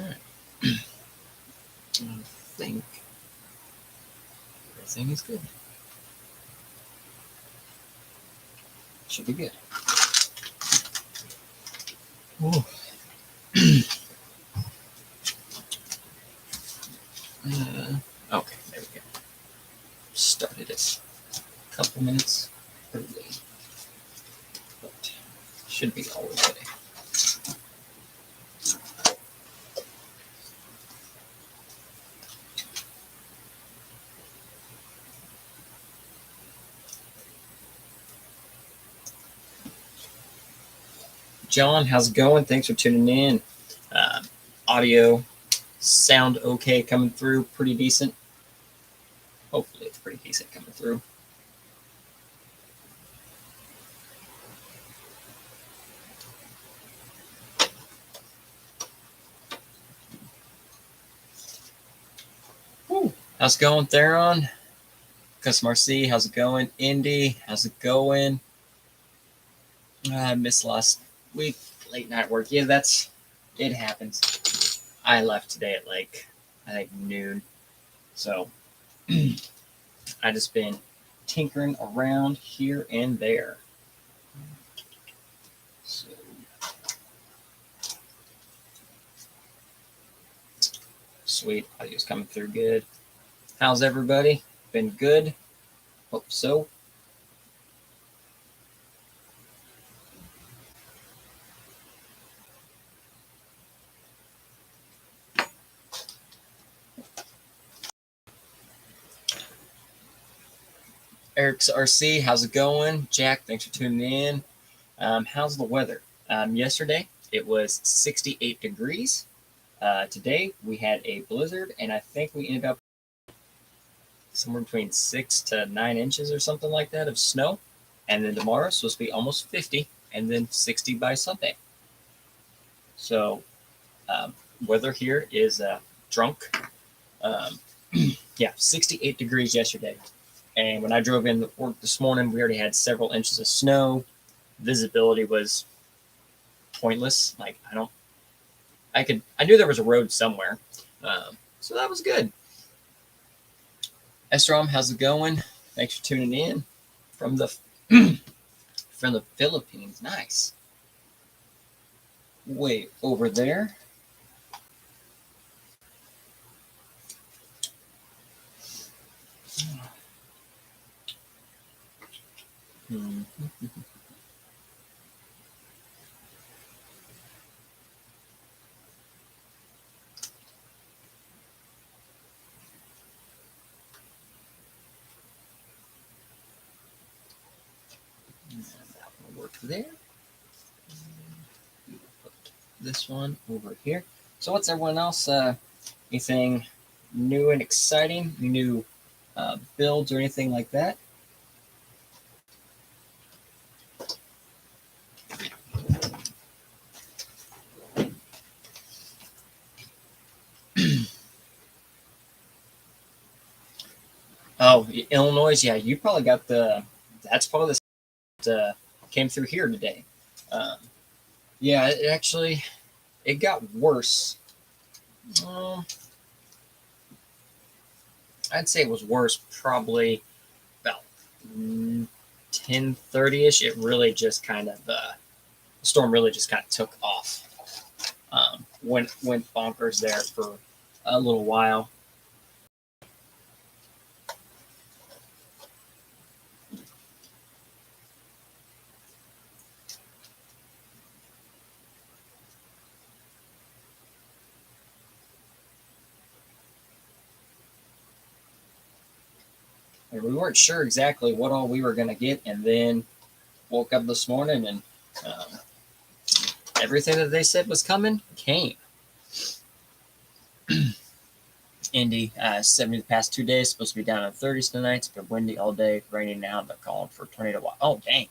right. I think everything is good. Should be good. Ooh. Okay, there we go. Started it a couple minutes early, but should be all okay. John, how's it going? Thanks for tuning in. Audio sound okay coming through, pretty decent. Hopefully it's pretty decent coming through. Woo. How's it going, Theron? Customer C, how's it going? Indy, how's it going? I missed last week, late night work. Yeah, it happens. I left today at I think noon. So I just been tinkering around here and there. So sweet, audio's coming through good. How's everybody? Been good? Hope so. Eric's RC, how's it going? Jack, thanks for tuning in. How's the weather? Yesterday, it was 68 degrees. Today, we had a blizzard, and I think we ended up somewhere between 6 to 9 inches or something like that of snow. And then tomorrow, it's supposed to be almost 50, and then 60 by Sunday. So, weather here is drunk. Yeah, 68 degrees yesterday. And when I drove in to work this morning, we already had several inches of snow. Visibility was pointless. I knew there was a road somewhere. So that was good. Estrom, how's it going? Thanks for tuning in from the Philippines. Nice. Way over there. That will work there. Put this one over here. So what's everyone else? Anything new and exciting? New builds or anything like that? Oh, Illinois, yeah, you probably got that's probably the came through here today. Yeah, it got worse. I'd say it was worse probably about 10:30ish. It really just kind of the storm really just kind of took off. Went bonkers there for a little while. And we weren't sure exactly what all we were going to get, and then woke up this morning and everything that they said was coming came. Indy, 70 the past 2 days, supposed to be down in 30s tonight. It's been windy all day, raining now. They're calling for tornado. Oh, dang.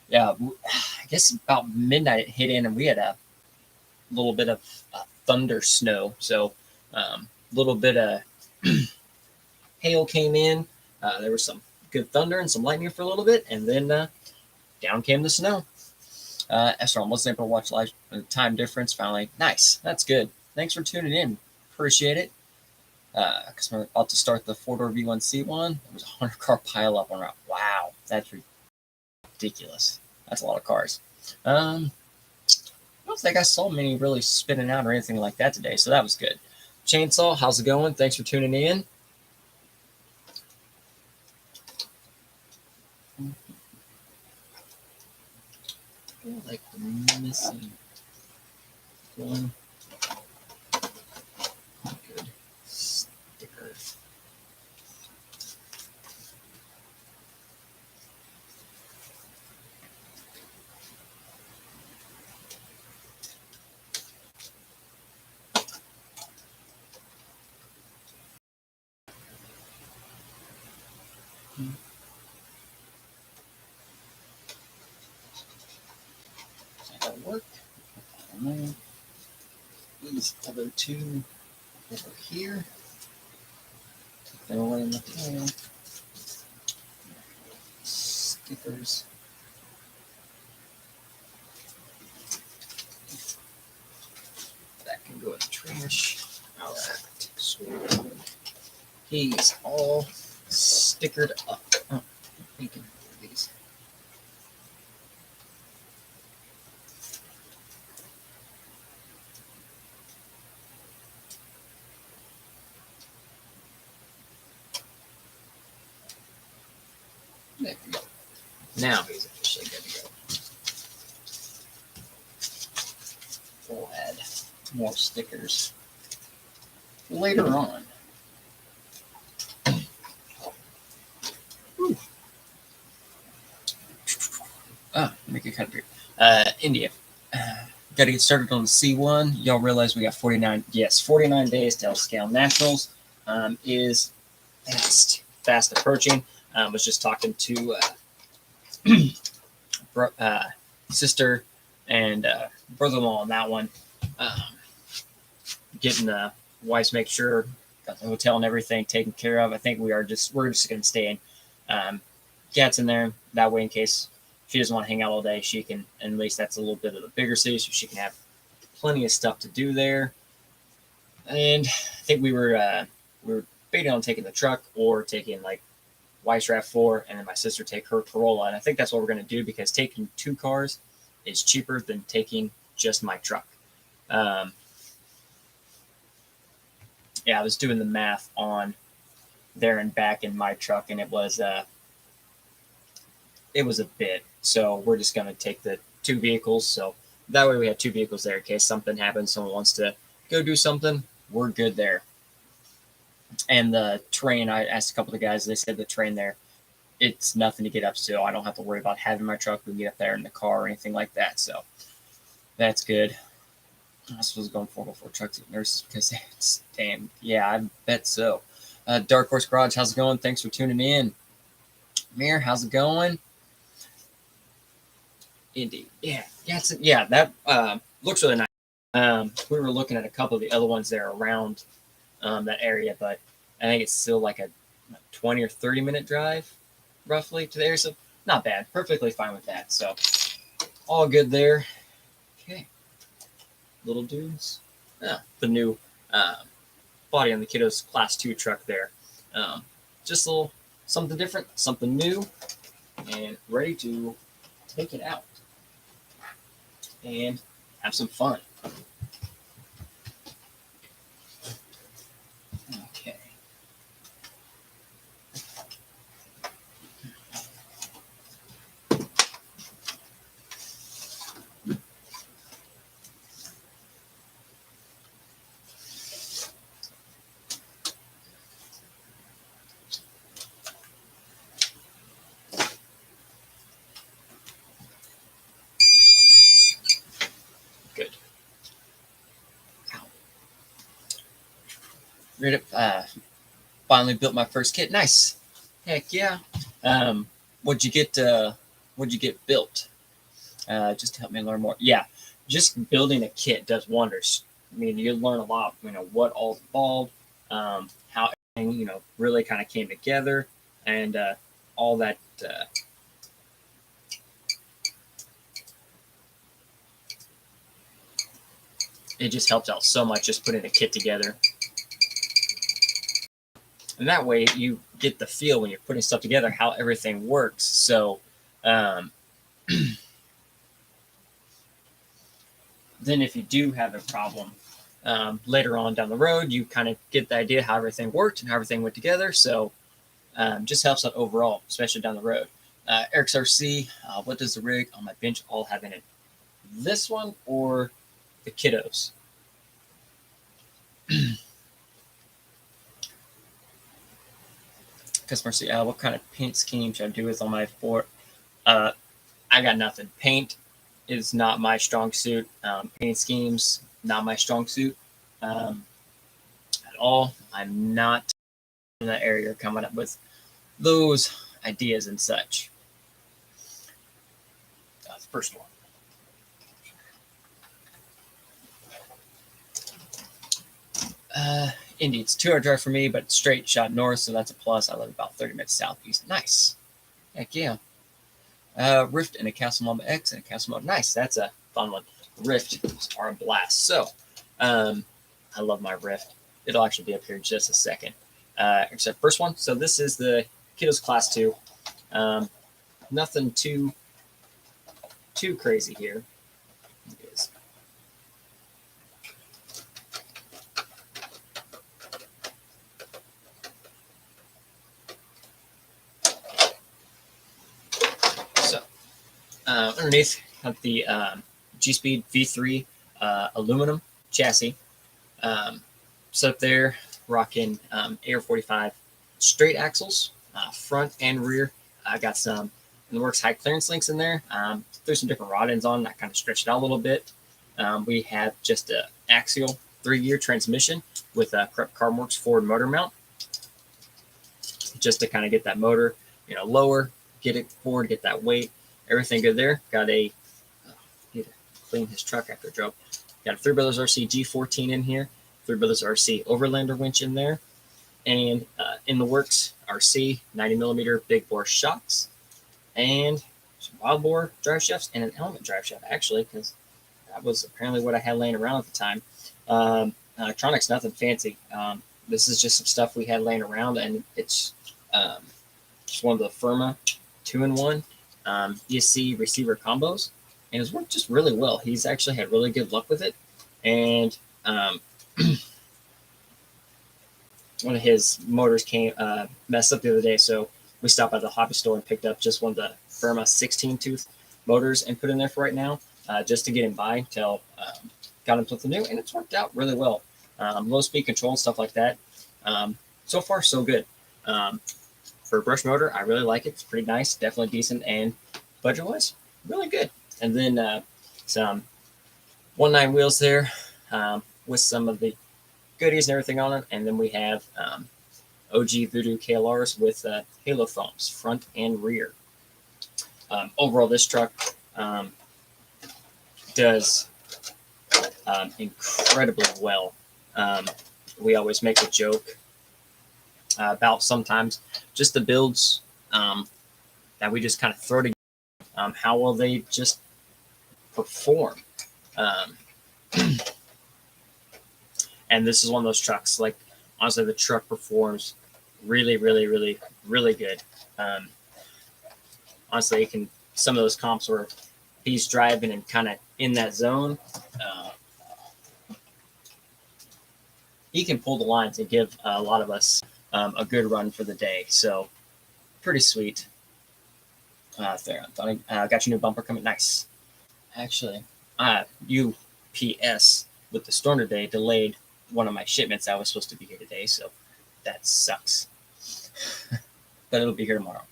Yeah, I guess about midnight it hit in, and we had a little bit of thunder snow. So a little bit of hail came in. There was some good thunder and some lightning for a little bit, and then down came the snow. Esther, I wasn't able to watch live. The time difference finally. Nice. That's good. thanks for tuning in. Appreciate it. Because we're about to start the 4-door V1C1. There was a 100-car pileup on route. Wow, that's ridiculous. That's a lot of cars. I don't think I saw many really spinning out or anything like that today, so that was good. Chainsaw, how's it going? Thanks for tuning in. I feel like we're missing one good sticker. That work? I don't know. These other two over here. They're away in the tail. Stickers. That can go in the trash. All right. So he's all stickered up. Oh, we can do these. There we go. Now he's officially good to go. We'll add more stickers later on. Make a cut here. India. Got to get started on the C1. Y'all realize we got 49 days to scale nationals. Is fast approaching. Was just talking to sister and brother-in-law on that one. Getting the wife's make sure got the hotel and everything taken care of. I think we're just going to stay in. Cat's in there that way in case she doesn't want to hang out all day. She can, and at least that's a little bit of the bigger city, so she can have plenty of stuff to do there. And I think we were debating on taking the truck or taking like wife's RAV4, and then my sister take her Corolla. And I think that's what we're going to do because taking two cars is cheaper than taking just my truck. I was doing the math on there and back in my truck, and it was a bit. So we're just going to take the two vehicles. So that way we have two vehicles there in case something happens. Someone wants to go do something. We're good there. And the train, I asked a couple of guys, they said the train there, it's nothing to get up to. I don't have to worry about having my truck. We can get up there in the car or anything like that. So that's good. I suppose going 4x4 trucks at nurses because it's damn. Yeah, I bet so. Dark Horse Garage, how's it going? Thanks for tuning in. Mir, how's it going? Indeed. That looks really nice. We were looking at a couple of the other ones there around that area, but I think it's still like a 20 or 30 minute drive roughly to there. So not bad. Perfectly fine with that. So all good there. Okay. Little dudes. The new body on the kiddos class 2 truck there. Just a little something different, something new, and ready to take it out and have some fun. Okay. Good. Finally built my first kit. Nice. Heck yeah. What'd you get built? Just to help me learn more. Yeah, just building a kit does wonders. I mean, you learn a lot, what all's involved, how everything, really kind of came together, and all that. it just helps out so much just putting a kit together. And that way you get the feel when you're putting stuff together, how everything works. So then if you do have a problem later on down the road, you kind of get the idea how everything worked and how everything went together. So just helps out overall, especially down the road. Eric's RC, what does the rig on my bench all have in it? This one or the kiddos? Customer C, what kind of paint scheme should I do with on my Ford? I got nothing. Paint is not my strong suit. Paint schemes, not my strong suit at all. I'm not in that area coming up with those ideas and such. The first one. Indy, it's a 2-hour drive for me, but straight shot north, so that's a plus. I live about 30 minutes southeast. Nice. Heck yeah. Rift and a Castle Mama X and a Castle Mode. Nice. That's a fun one. Rift are a blast. So, I love my Rift. It'll actually be up here in just a second. Except first one. So this is the Kiddos Class 2. Nothing too crazy here. Underneath, have the G-Speed V3 aluminum chassis. Set up there, rocking AR45 straight axles, front and rear. I got some in the works high clearance links in there. Threw some different rod ends on that kind of stretched it out a little bit. We have just an axial 3-gear transmission with a Carbonworks forward motor mount, just to kind of get that motor, lower, get it forward, get that weight. Everything good there. Got a need to clean his truck after it drove. Got a Three Brothers RC G14 in here. Three Brothers RC Overlander winch in there, and in the works RC 90mm big bore shocks, and some wild bore drive shafts and an element drive shaft actually, because that was apparently what I had laying around at the time. Electronics, nothing fancy. This is just some stuff we had laying around, and it's just one of the Firma 2-in-1. ESC receiver combos, and it's worked just really well. He's actually had really good luck with it, and one of his motors came messed up the other day, so we stopped by the hobby store and picked up just one of the Firma 16-tooth motors and put in there for right now, just to get him by until got him something new, and it's worked out really well. Low speed control and stuff like that. So far, so good. For a brush motor, I really like it. It's pretty nice, definitely decent, and budget-wise, really good. And then some 1.9 wheels there with some of the goodies and everything on it. And then we have OG Voodoo KLRs with halo foams, front and rear. Overall, this truck does incredibly well. We always make a joke about sometimes just the builds that we just kind of throw together, how well they just perform. And this is one of those trucks, like, honestly, the truck performs really, really, really, really good. Honestly, it can, some of those comps where he's driving and kind of in that zone, he can pull the lines and give a lot of us a good run for the day. So pretty sweet. There, got your new bumper coming. Nice. Actually, UPS with the storm today delayed one of my shipments that was supposed to be here today, so that sucks. But it'll be here tomorrow.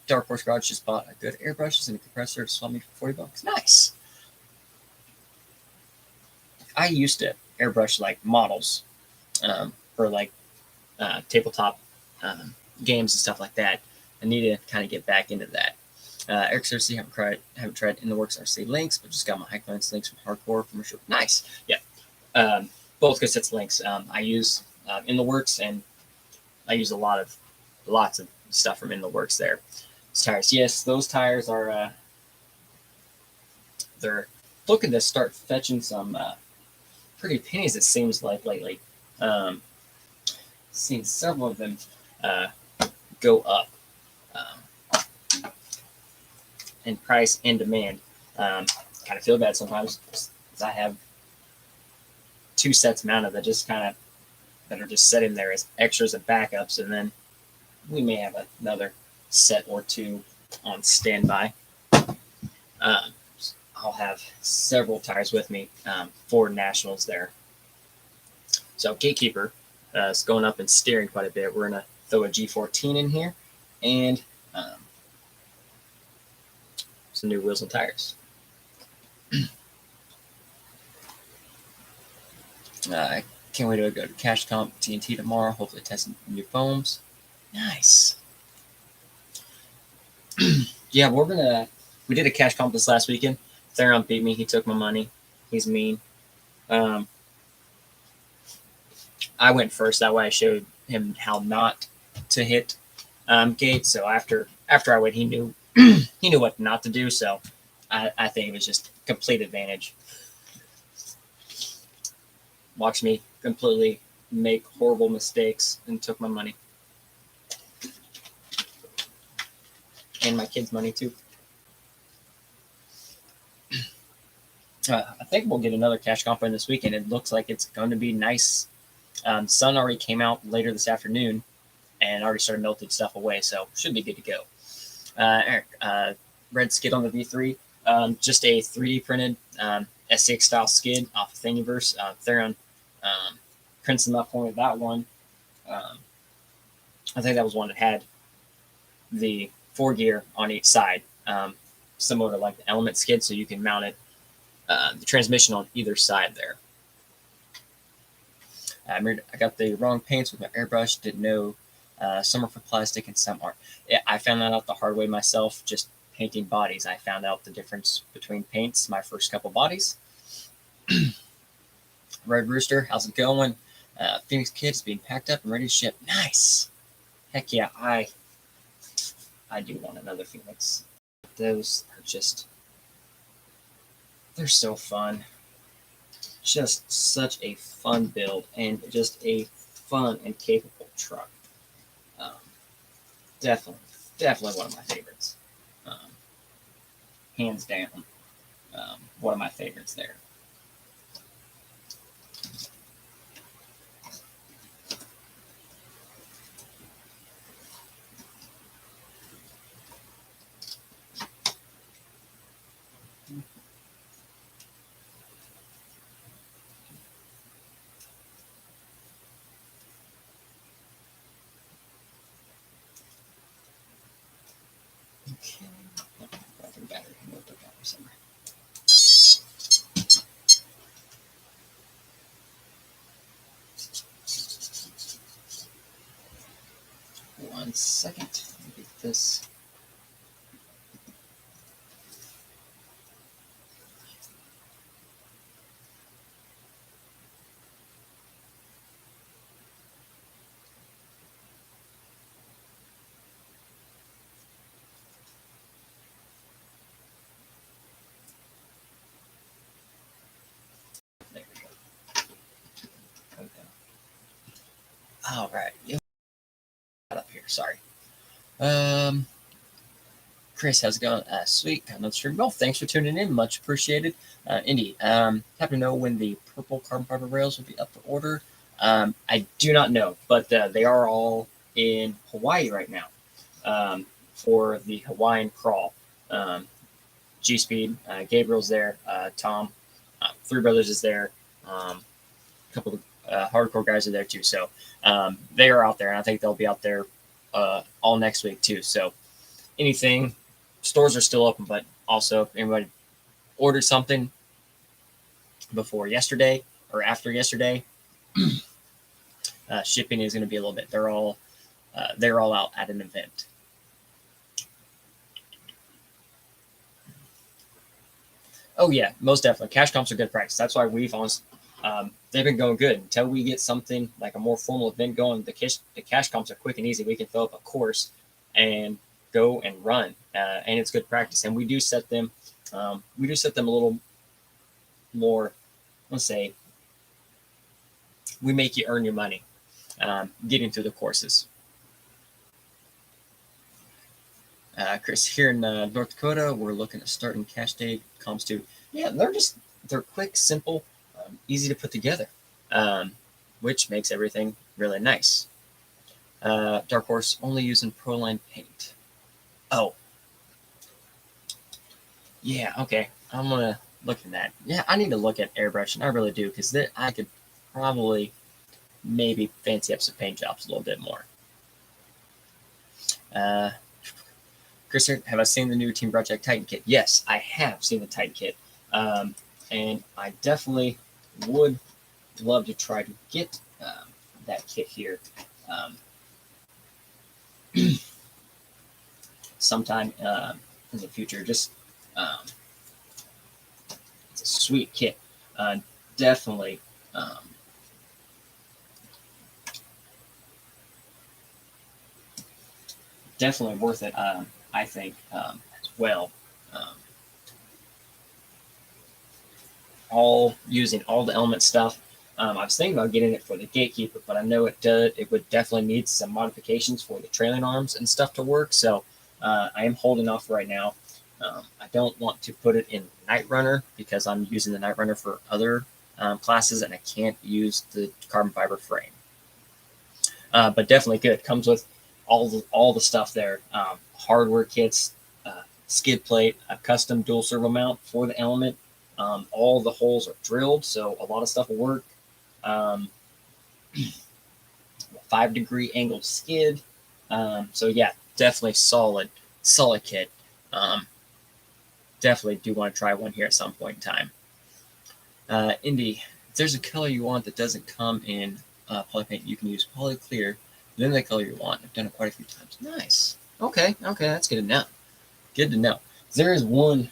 Dark Horse Garage just bought a good airbrushes and a compressor to swap me for $40. Nice. I used to airbrush like models for like tabletop games and stuff like that. I need to kind of get back into that. Eric's RC, haven't tried in the works RC links, but just got my high clearance links from Hardcore from a show. Nice. Yeah. Both good sets of links. I use in the works, and I use lots of stuff from in the works there. These tires, yes, those tires are they're looking to start fetching some pretty pennies, it seems like lately. Seen several of them go up in price and demand. Kind of feel bad sometimes because I have 2 sets mounted that just kind of that are just sitting there as extras and backups, and then we may have another set or 2 on standby. I'll have several tires with me for nationals there. So Gatekeeper is going up and steering quite a bit. We're going to throw a G14 in here and some new wheels and tires. I can't wait to go to Cash Comp TNT tomorrow. Hopefully test some new foams. Nice. Yeah, we did a Cash Comp this last weekend. Theron beat me. He took my money. He's mean. I went first. That way I showed him how not to hit gates. So after I went, he knew he knew what not to do. So I think it was just complete advantage. Watched me completely make horrible mistakes and took my money. And my kids' money too. I think we'll get another Cash Comp in this weekend. It looks like it's going to be nice. Sun already came out later this afternoon and already started melting stuff away, so should be good to go. Eric, red skid on the V3, just a 3D printed SCX style skid off of Thingiverse. Theron prints them up for me. That one, I think that was one that had the 4 gear on each side, similar to like the Element skid, so you can mount it, the transmission on either side there. I got the wrong paints with my airbrush. Didn't know some are for plastic and some aren't. Yeah, I found that out the hard way myself, just painting bodies. I found out the difference between paints my first couple bodies. Red Rooster, how's it going? Phoenix Kids being packed up and ready to ship. Nice. Heck yeah, I do want another Phoenix. Those are just, they're so fun. Just such a fun build and just a fun and capable truck. Definitely one of my favorites. Hands down, one of my favorites there. Okay. Battery. Somewhere. 1 second. Let me get this. There we go. Okay. All right. Up here. Sorry. Chris, how's it going? Sweet. Got another stream. Well, thanks for tuning in. Much appreciated. Indy, happen to know when the purple carbon fiber rails will be up for order? I do not know, but they are all in Hawaii right now for the Hawaiian crawl. G-Speed, Gabriel's there, Tom, Three Brothers is there, a couple of hardcore guys are there too. So they are out there, and I think they'll be out there all next week too. So anything, stores are still open, but also if anybody ordered something before yesterday or after yesterday, shipping is going to be a little bit. They're all out at an event. Oh yeah, most definitely. Cash comps are good practice. That's why we've always they've been going good until we get something like a more formal event going. The cash comps are quick and easy. We can fill up a course and go and run, and it's good practice. And we do set them a little more, let's say, we make you earn your money getting through the courses. Chris, here in North Dakota, we're looking at starting cash day comms too. Yeah, they're quick, simple, easy to put together, which makes everything really nice. Dark Horse only using Proline paint. Oh, yeah, okay. I'm gonna look at that. Yeah, I need to look at airbrushing. I really do, because I could probably maybe fancy up some paint jobs a little bit more. Chris, have I seen the new Team Project Titan kit? Yes, I have seen the Titan kit, and I definitely would love to try to get that kit here sometime in the future. Just it's a sweet kit. Definitely. Definitely worth it, I think, as well. All using all the element stuff. I was thinking about getting it for the Gatekeeper, but I know it would definitely need some modifications for the trailing arms and stuff to work. So I am holding off right now. I don't want to put it in Night Runner because I'm using the Night Runner for other classes and I can't use the carbon fiber frame. But definitely good. Comes with all the stuff there. Hardware kits, skid plate, a custom dual servo mount for the element. All the holes are drilled, so a lot of stuff will work. 5-degree angled skid. So yeah, definitely solid kit. Definitely do want to try one here at some point in time. Indy, if there's a color you want that doesn't come in poly paint, you can use poly clear, then the color you want. I've done it quite a few times. Nice. Okay, that's good to know. Good to know. There is one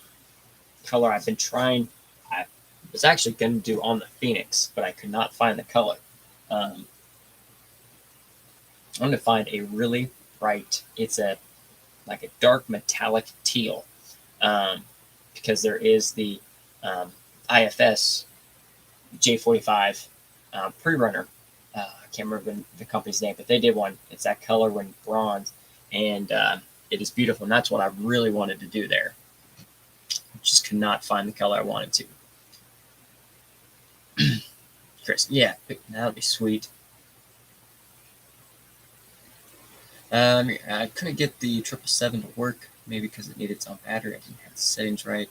color I've been trying. I was actually going to do on the Phoenix, but I could not find the color. I'm going to find a really bright. It's like a dark metallic teal, because there is the IFS J45 pre-runner. I can't remember the company's name, but they did one. It's that color in bronze, and it is beautiful. And that's what I really wanted to do there. Just could not find the color I wanted to. Chris, yeah, that would be sweet. I couldn't get the 777 to work, maybe because it needed its own battery. I didn't have the settings right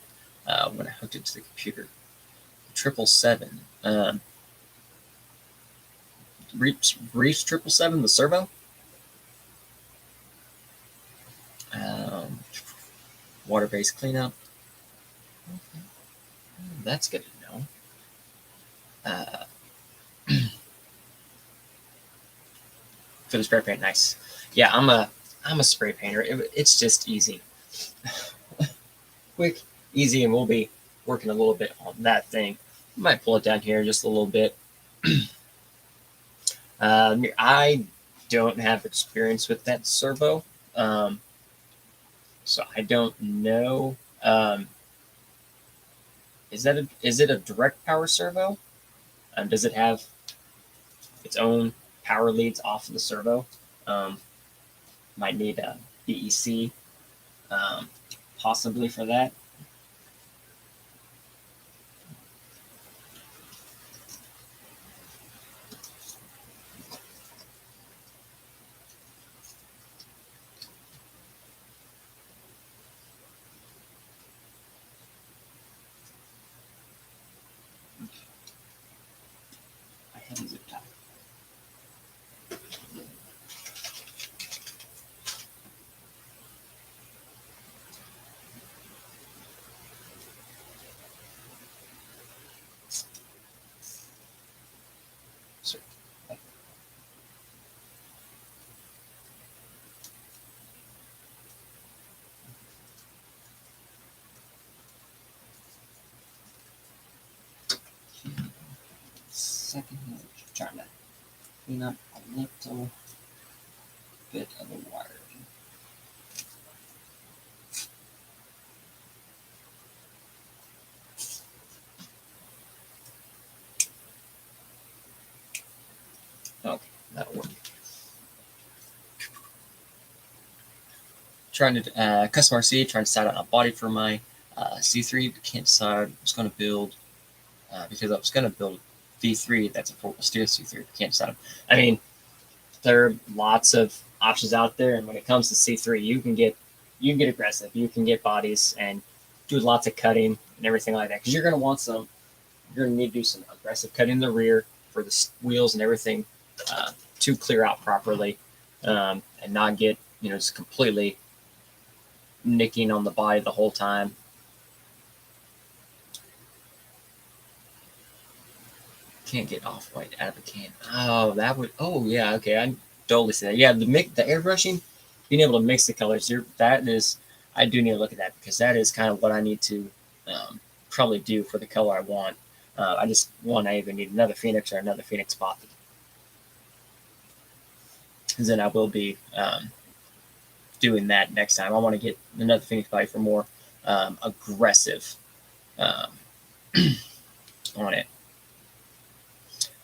when I hooked it to the computer. 777. Reef's 777, the servo. Water-based cleanup. Okay. That's good to know. For the spray paint, nice. Yeah, I'm a spray painter. It's just easy, quick, easy, and we'll be working a little bit on that thing. Might pull it down here just a little bit. I don't have experience with that servo, so I don't know. Is it a direct power servo? Does it have its own power leads off of the servo? Might need a BEC possibly for that. I have a zip tie. Second, trying to clean up a little bit of the wiring. That'll work. Trying to custom RC, trying to decide on a body for my C3, but can't decide. I was going to build because I was going to build V3. That's a 4-wheel steer C3. Can't decide. I mean, there are lots of options out there, and when it comes to C3, you can get aggressive. You can get bodies and do lots of cutting and everything like that, because you're going to want some. You're going to need to do some aggressive cutting in the rear for the wheels and everything to clear out properly, and not get just completely nicking on the body the whole time. Can't get off-white out of a can. Oh, that would. Oh, yeah. Okay, I totally see that. Yeah, the airbrushing, being able to mix the colors. That is. I do need to look at that, because that is kind of what I need to probably do for the color I want. I just I either need another Phoenix or another Phoenix body. And then I will be doing that next time. I want to get another Phoenix body for more aggressive on it.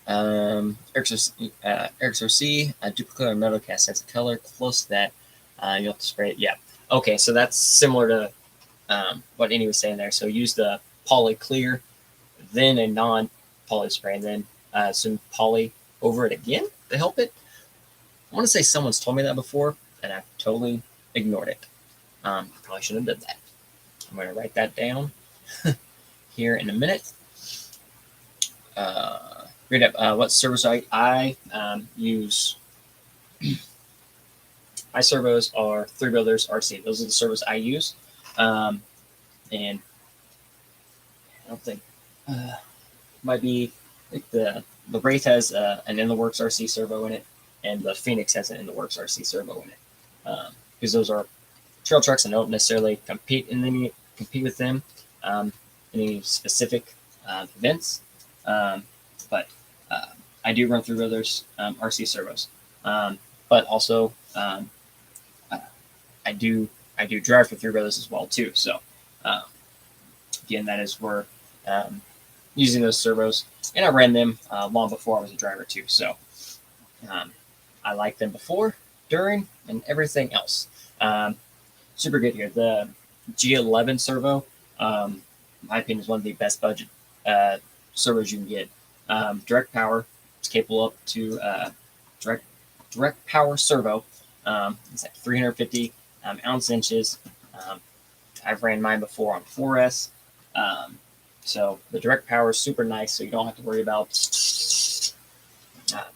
XOC, a duplicate metal cast has a color close to that. You'll have to spray it. Yeah. Okay, so that's similar to what Andy was saying there. So use the poly clear, then a non-poly spray, and then some poly over it again to help it. I want to say someone's told me that before, and I've totally ignored it. Probably shouldn't have done that. I'm going to write that down here in a minute. Read up what servos I use. My servos are 3 Brothers RC. Those are the servos I use. And I don't think might be like the Wraith has an in the works RC servo in it, and the Phoenix has an in the works RC servo in it. Because those are trail trucks, and I don't necessarily compete with them in any specific events. But I do run 3 Brothers RC servos. But also I do drive for 3 Brothers as well too. So again, that is where using those servos, and I ran them long before I was a driver too. So I liked them before, during, and everything else. Super good here. The G11 Servo, in my opinion, is one of the best budget servos you can get. Direct power, it's capable up to direct power servo. It's like 350 ounce inches. I've ran mine before on 4S. So the direct power is super nice, so you don't have to worry about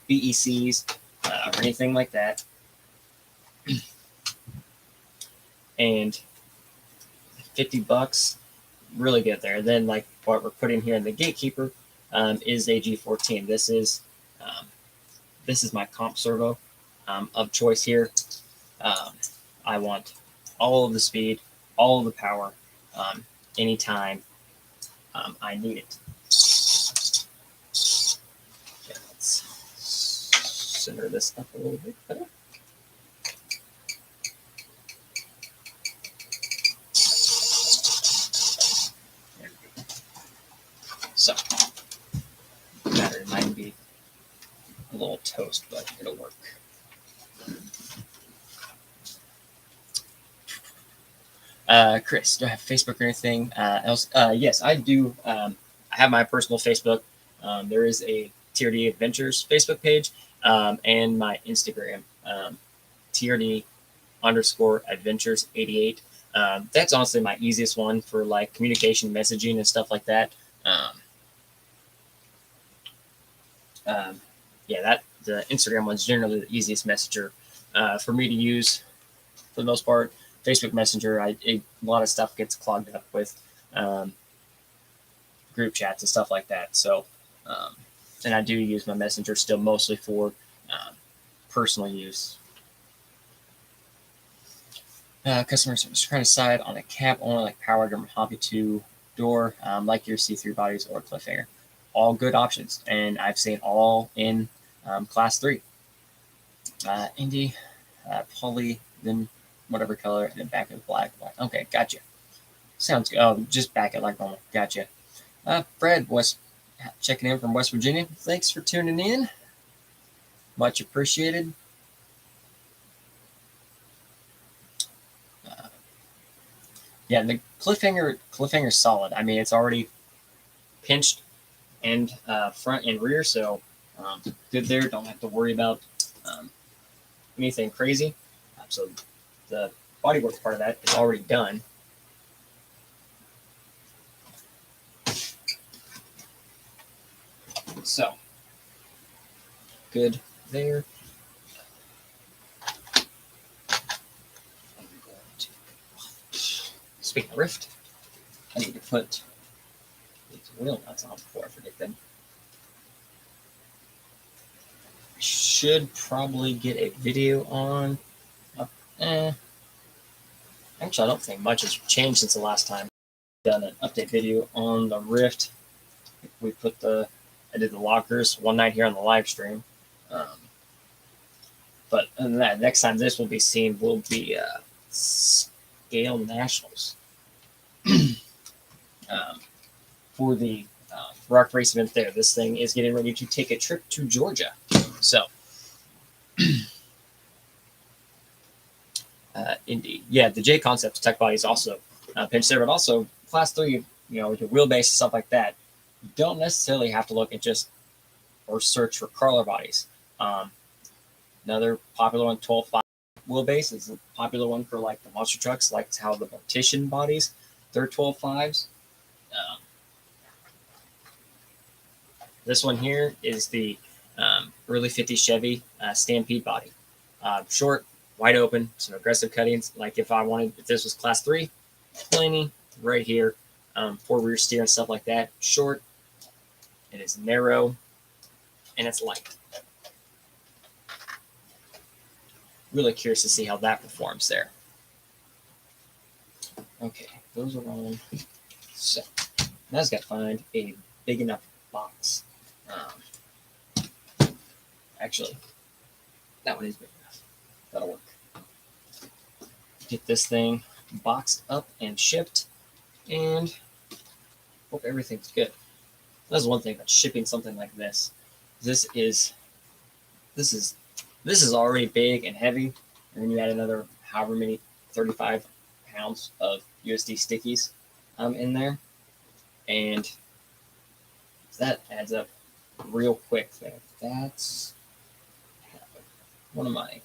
BECs or anything like that. And $50, really good there. Then, like what we're putting here in the Gatekeeper is a G14. This is my comp servo of choice here. I want all of the speed, all of the power, anytime I need it. Okay, let's center this up a little bit better. There we go. So, battery might be a little toast, but it'll work. Chris, do I have Facebook or anything else? Yes, I do. I have my personal Facebook. There is a TRD Adventures Facebook page, and my Instagram, TRD_Adventures88. That's honestly my easiest one for like communication, messaging, and stuff like that. Yeah, the Instagram one's generally the easiest messenger for me to use for the most part. Facebook Messenger, a lot of stuff gets clogged up with group chats and stuff like that. So, and I do use my Messenger still mostly for personal use. Customers are trying to decide on a cab only, like powered or hobby 2 door, like your C3 bodies or Cliffhanger. All good options, and I've seen all in class 3. Indy, poly, then whatever color, and then back in black. Okay, gotcha. Sounds good. Oh, just back it like normal. Gotcha. Fred was checking in from West Virginia. Thanks for tuning in. Much appreciated. Yeah, the cliffhanger's solid. I mean, it's already pinched and front and rear, so good there. Don't have to worry about anything crazy. So the bodywork part of that is already done. So good there. Speaking of rift, I need to put these wheel nuts on before I forget them. I should probably get a video on. Actually, I don't think much has changed since the last time I've done an update video on the rift. I did the lockers one night here on the live stream. But other than that, next time this will be seen will be Scale Nationals. For the rock race event there. This thing is getting ready to take a trip to Georgia. So, indeed. Yeah, the J Concepts tech body is also pinched there, but also class 3, your wheelbase, stuff like that. You don't necessarily have to look at or search for crawler bodies. Another popular one, 12.5 wheelbase, is a popular one for like the monster trucks, like how the Mortician bodies, they're 12.5s. This one here is the early 50s Chevy Stampede body. Short, wide open, some aggressive cuttings. Like if this was class 3, plenty right here for rear steer and stuff like that. Short, it is narrow, and it's light. Really curious to see how that performs there. Okay, those are on. So now I've got to find a big enough box. Actually, that one is big enough. That'll work. Get this thing boxed up and shipped, and hope everything's good. That's one thing about shipping something like this. This is already big and heavy, and then you add another however many 35 pounds of USD stickies in there, and that adds up real quick there. That's one of my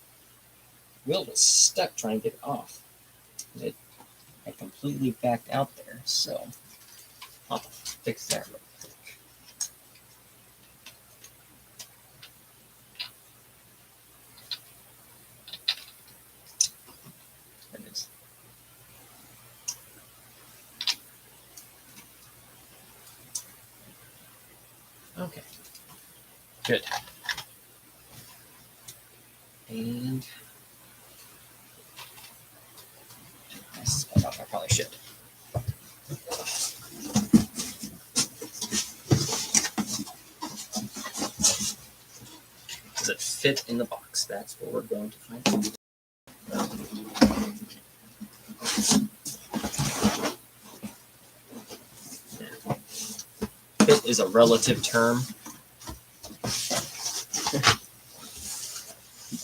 wheel was stuck trying to get it off. I completely backed out there, so I'll fix that real quick. There it is. Okay, good. And I probably should. Does it fit in the box? That's what we're going to find out. Fit is a relative term.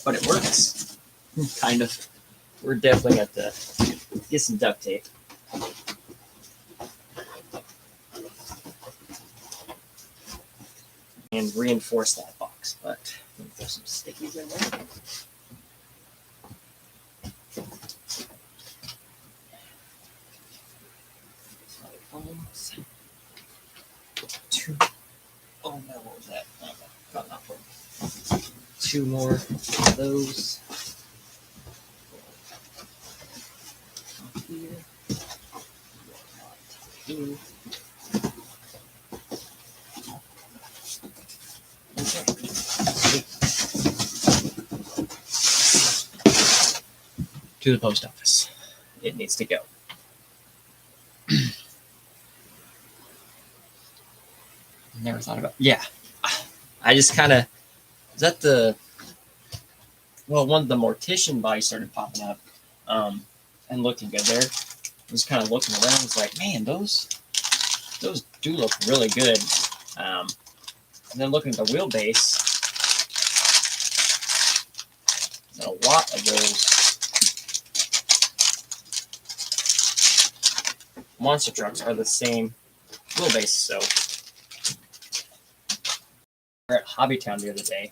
But it works. Kind of. We're definitely going to have to get some duct tape. And reinforce that box. But there's some stickies in there. Oh no, what was that? Oh, got that one. 2 more of those. Here. Here. Okay. To the post office. It needs to go. Never thought about. Yeah, I just kind of. Is that the? Well, one of the Mortician bodies started popping up, and looking good there. I was kind of looking around. It's like, man, those do look really good. And then looking at the wheelbase, those monster trucks are the same wheelbase. So we're at Hobbytown the other day,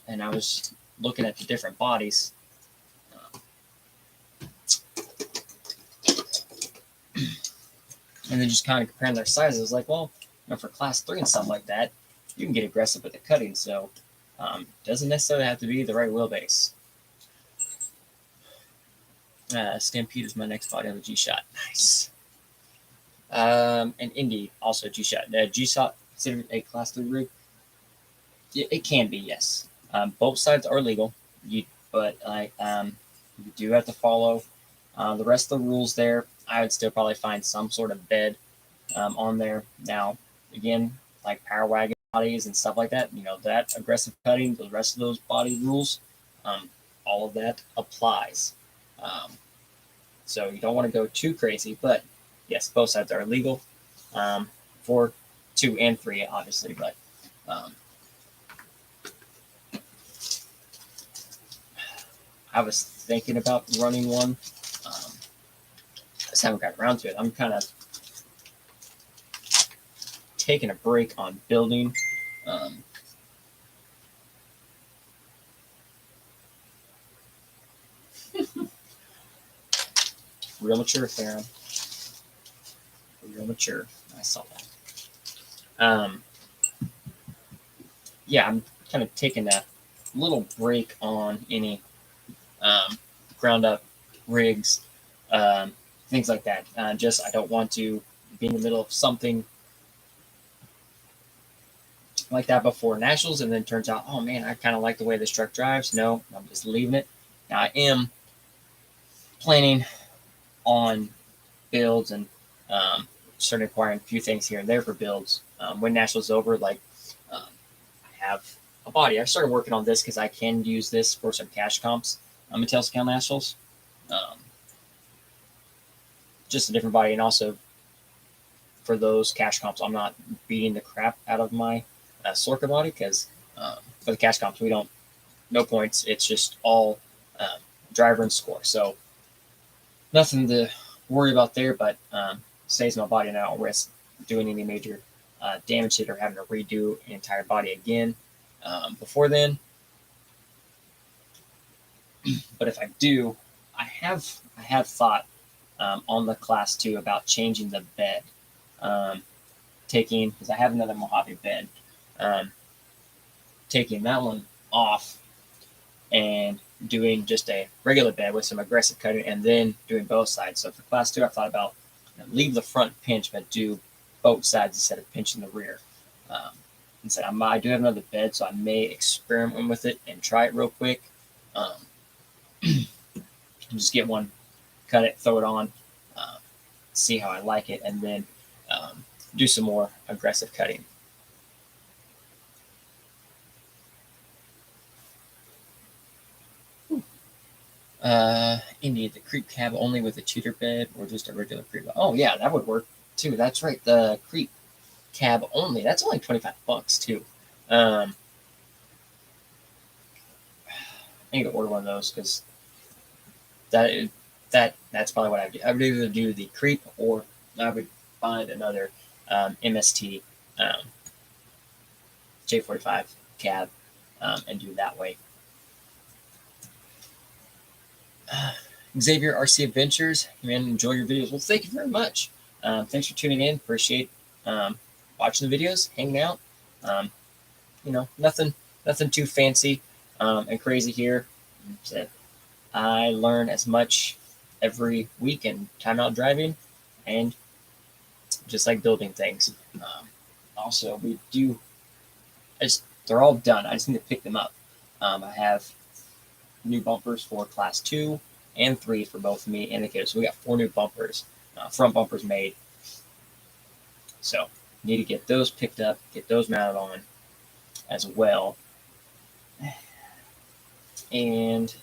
and I was looking at the different bodies. And then just kind of comparing their sizes, like, well, for class 3 and stuff like that, you can get aggressive with the cutting, so doesn't necessarily have to be the right wheelbase. Stampede is my next body on the G-Shot. Nice. And Indy, also G-Shot. G-Shot considered a class 3 rig? It can be, yes. Both sides are legal, but you do have to follow the rest of the rules there. I would still probably find some sort of bed on there. Now, again, like power wagon bodies and stuff like that, that aggressive cutting, the rest of those body rules, all of that applies. So you don't want to go too crazy, but yes, both sides are illegal for 2 and 3, obviously, but I was thinking about running one. I just haven't got around to it. I'm kind of taking a break on building. Real mature, Farron. Real mature. I saw that. Yeah, I'm kind of taking a little break on any ground up rigs, things like that. I don't want to be in the middle of something like that before nationals, and then turns out, oh man, I kind of like the way this truck drives. No, I'm just leaving it. Now I am planning on builds and starting acquiring a few things here and there for builds. When nationals over, I have a body. I started working on this because I can use this for some cash comps until scale nationals. Just a different body, and also for those cash comps, I'm not beating the crap out of my Sorka body because for the cash comps, no points. It's just all driver and score. So nothing to worry about there, but saves my body, and I don't risk doing any major damage to it or having to redo an entire body again before then. But if I do, I have thought on the class 2 about changing the bed, because I have another Mojave bed, taking that one off and doing just a regular bed with some aggressive cutting, and then doing both sides. So for class 2, I thought about leave the front pinch, but do both sides instead of pinching the rear. Instead, I do have another bed, so I may experiment with it and try it real quick. Just get one, cut it, throw it on, see how I like it, and then do some more aggressive cutting. Indy, the creep cab only with a cheater bed or just a regular creep? Oh yeah, that would work too. That's right, the creep cab only. That's only $25 too. I need to order one of those because that's probably what I would do. I would either do the creep or I would find another MST J45 cab and do it that way. Xavier RC Adventures, man, enjoy your videos. Well, thank you very much. Thanks for tuning in. Appreciate watching the videos, hanging out. Nothing too fancy and crazy here. I learn as much every week in time out driving, and just like building things. Also, they're all done. I just need to pick them up. I have new bumpers for class 2 and 3 for both me and the kids. So we got 4 new bumpers, front bumpers made. So need to get those picked up, get those mounted on as well. And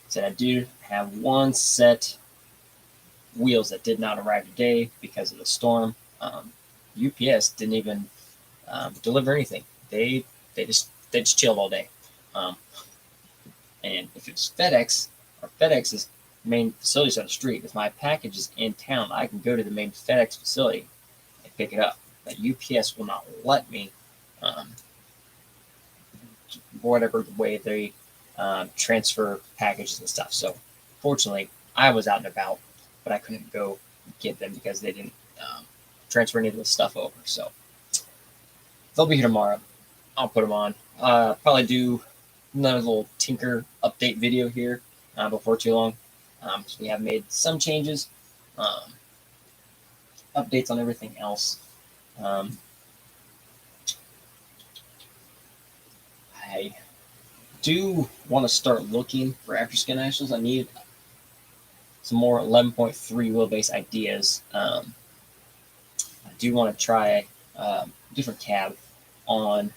said I do have one set wheels that did not arrive today because of the storm. UPS didn't even deliver anything. They just chilled all day. And if it's FedEx, or FedEx's main facility's on the street, if my package is in town, I can go to the main FedEx facility and pick it up. But UPS will not let me, whatever the way they transfer packages and stuff. So fortunately, I was out and about, but I couldn't go get them because they didn't transfer any of the stuff over. So they'll be here tomorrow. I'll put them on. Probably do another little tinker update video here before too long. So we have made some changes, updates on everything else. I do want to start looking for afterskin axles. I need some more 11.3 wheelbase ideas. I do want to try a different cab on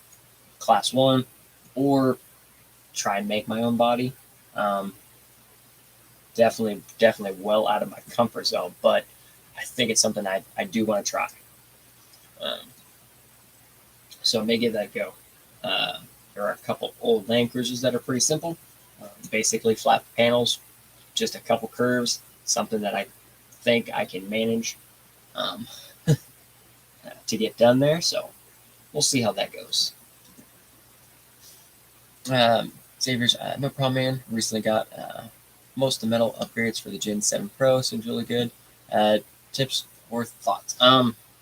Class 1 or try and make my own body. Definitely well out of my comfort zone, but I think it's something I do want to try. So I may give that a go. There are a couple old Land Cruisers that are pretty simple. Basically flat panels, just a couple curves, something that I think I can manage to get done there. So we'll see how that goes. Xavier's, no problem, man. Recently got most of the metal upgrades for the Gen 7 Pro. Seems really good. Tips or thoughts?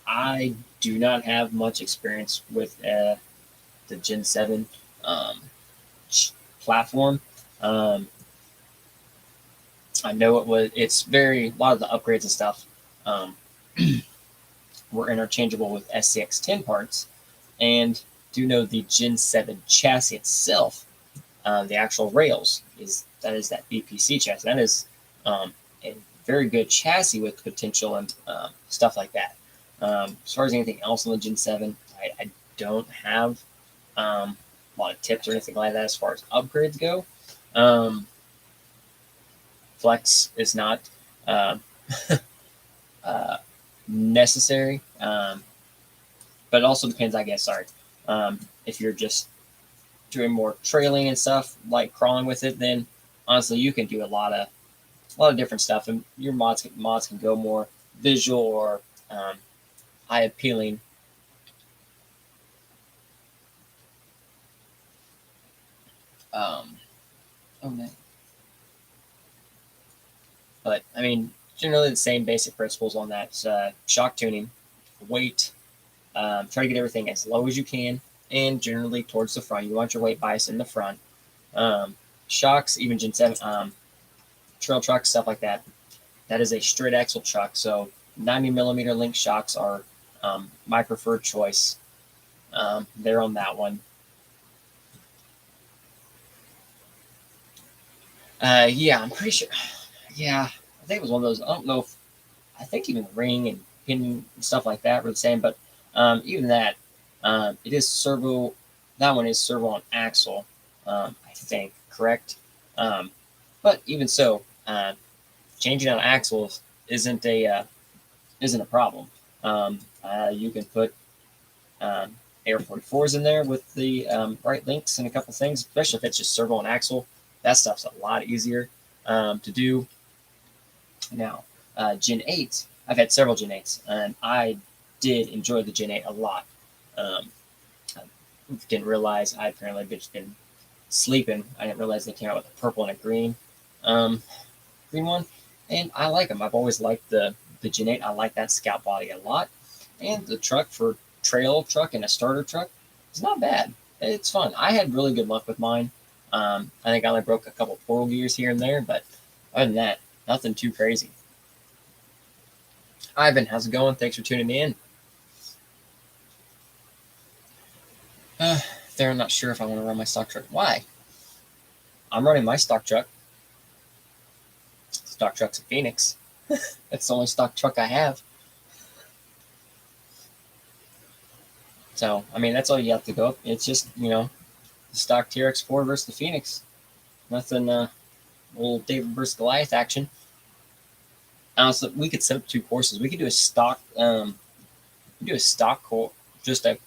I do not have much experience with the Gen 7 platform. I know it's a lot of the upgrades and stuff were interchangeable with SCX10 parts, and do know the Gen 7 chassis itself, the actual rails, is that BPC chassis. That is a very good chassis with potential and stuff like that. As far as anything else on the Gen 7, I don't have a lot of tips or anything like that as far as upgrades go. Flex is not necessary, but it also depends, I guess. Sorry, if you're just doing more trailing and stuff, like crawling with it, then honestly you can do a lot of different stuff, and your mods can go more visual or eye appealing. But I mean, generally the same basic principles on that. Shock tuning, weight, try to get everything as low as you can, and generally towards the front. You want your weight bias in the front. Shocks, even Gen 7, trail trucks, stuff like that. That is a straight axle truck, so 90mm link shocks are my preferred choice. They're on that one. Yeah, I'm pretty sure. Yeah, I think it was one of those. I don't know if I think even the ring and pin and stuff like that were the same, but even that, it is servo. That one is servo on axle, I think, correct? But even so, changing out axles isn't a problem. You can put AR-44s in there with the right links and a couple things, especially if it's just servo on axle. That stuff's a lot easier to do. Now, Gen 8, I've had several Gen 8s, and I did enjoy the Gen 8 a lot. I didn't realize I apparently just been sleeping. I didn't realize they came out with a purple and a green one, and I like them. I've always liked the Gen 8. I like that scout body a lot, and the truck for trail truck and a starter truck is not bad. It's fun. I had really good luck with mine. I think I only broke a couple portal gears here and there, but other than that, nothing too crazy. Ivan, how's it going? Thanks for tuning in. I'm not sure if I want to run my stock truck. Why? I'm running my stock truck. Stock truck's a Phoenix. That's the only stock truck I have. So, I mean, that's all you have to go. It's just, the stock TRX4 versus the Phoenix. Nothing, little David versus Goliath action. Honestly, we could set up 2 courses. We could do a stock, course, just a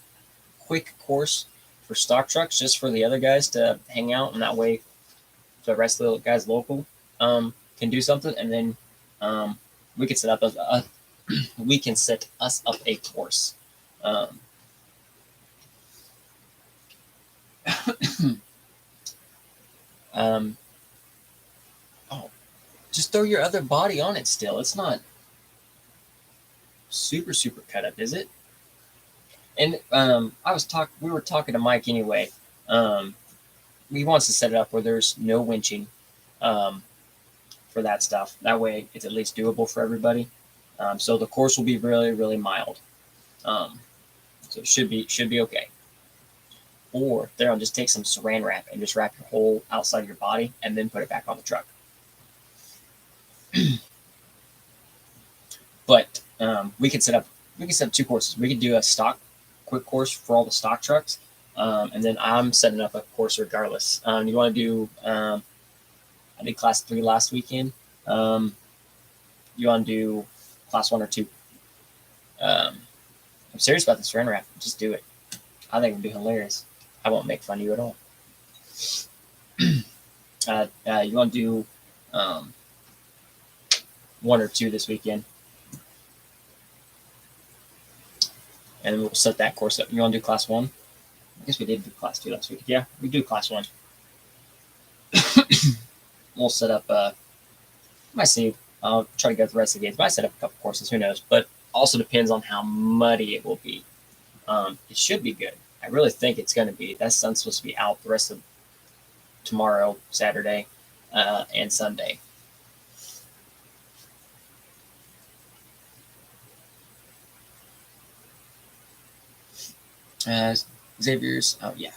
quick course for stock trucks, just for the other guys to hang out, and that way the rest of the guys local can do something, and then we can set up we can set us up a course. Um, oh, just throw your other body on it still. It's not super cut up, is it? And we were talking to Mike anyway. He wants to set it up where there's no winching for that stuff. That way it's at least doable for everybody. So the course will be really mild. So it should be okay. Or there, I'll just take some saran wrap and just wrap your whole outside of your body and then put it back on the truck. But we can set up 2 courses. We could do a stock quick course for all the stock trucks, and then I'm setting up a course regardless. You want to do? I did class 3 last weekend. You want to do class 1 or 2? I'm serious about the saran wrap. Just do it. I think it'd be hilarious. I won't make fun of you at all. You want to do 1 or 2 this weekend? And we'll set that course up. You want to do class 1? I guess we did do class 2 last week. Yeah, we do class 1. We'll set up, might see, I'll try to go through the rest of the games. Might set up a couple courses, who knows. But also depends on how muddy it will be. It should be good. I really think it's going to be. That sun's supposed to be out the rest of tomorrow, Saturday, and Sunday. Xavier's, oh yeah.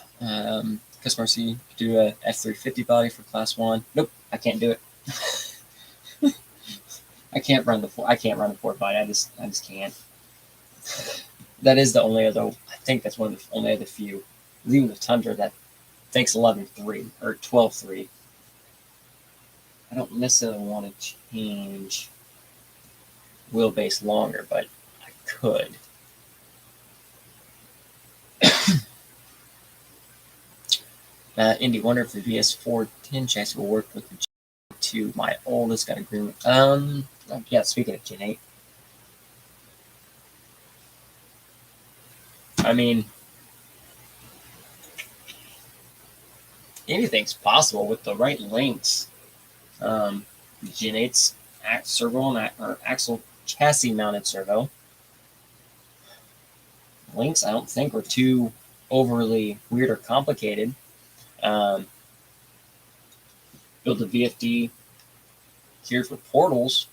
Customer C, do a F350 body for class 1. Nope, I can't do it. I can't run the 4 body. I just can't. That is the only other. I think that's one of the only other few, even the Tundra, that thinks 11.3 or 12.3. I don't necessarily want to change wheelbase longer, but I could. Indy, wonder if the VS410 chassis will work with the G2. My oldest got agreement. Yeah, speaking of Gen 8. I mean, anything's possible with the right links. Gen 8's servo or axle chassis mounted servo. Links, I don't think, were too overly weird or complicated. Build a VFD geared for portals.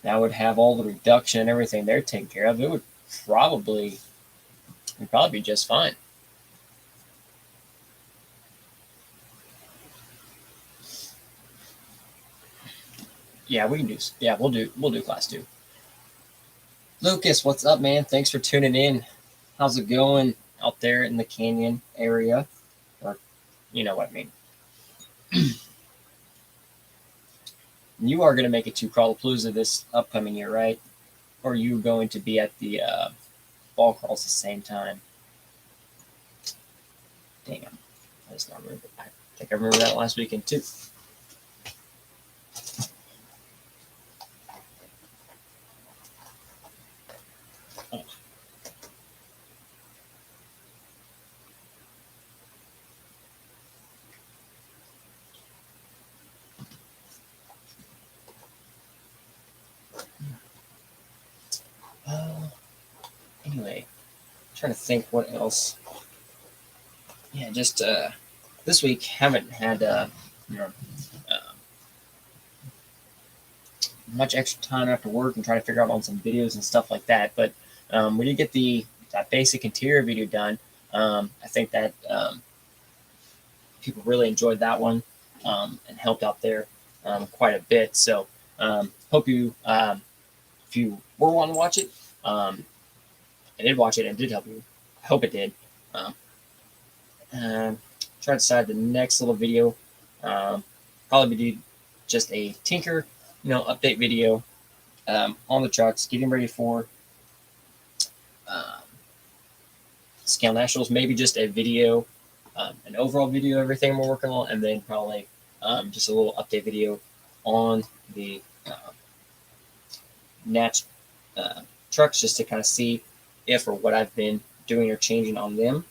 That would have all the reduction and everything there taken care of. It would probably be just fine. Yeah, we can do. Yeah, we'll do class 2. Lucas, what's up, man? Thanks for tuning in. How's it going out there in the Canyon area? Or, you know what I mean. You are going to make it to Crawlapalooza this upcoming year, right? Or are you going to be at the ball crawls at the same time? Damn. I just don't remember. I think I remember that last weekend too. Anyway, I'm trying to think what else. Yeah, just this week haven't had much extra time after work and trying to figure out on some videos and stuff like that. But we did get that basic interior video done. I think that people really enjoyed that one and helped out there quite a bit. So hope you, if you were wanting to watch it, I did watch it and it did help you. I hope it did. Try to decide the next little video. Probably do just a tinker, update video on the trucks, getting ready for Scale Nationals. Maybe just a video, an overall video, everything we're working on, and then probably just a little update video on the Natch trucks, just to kind of see if or what I've been doing or changing on them.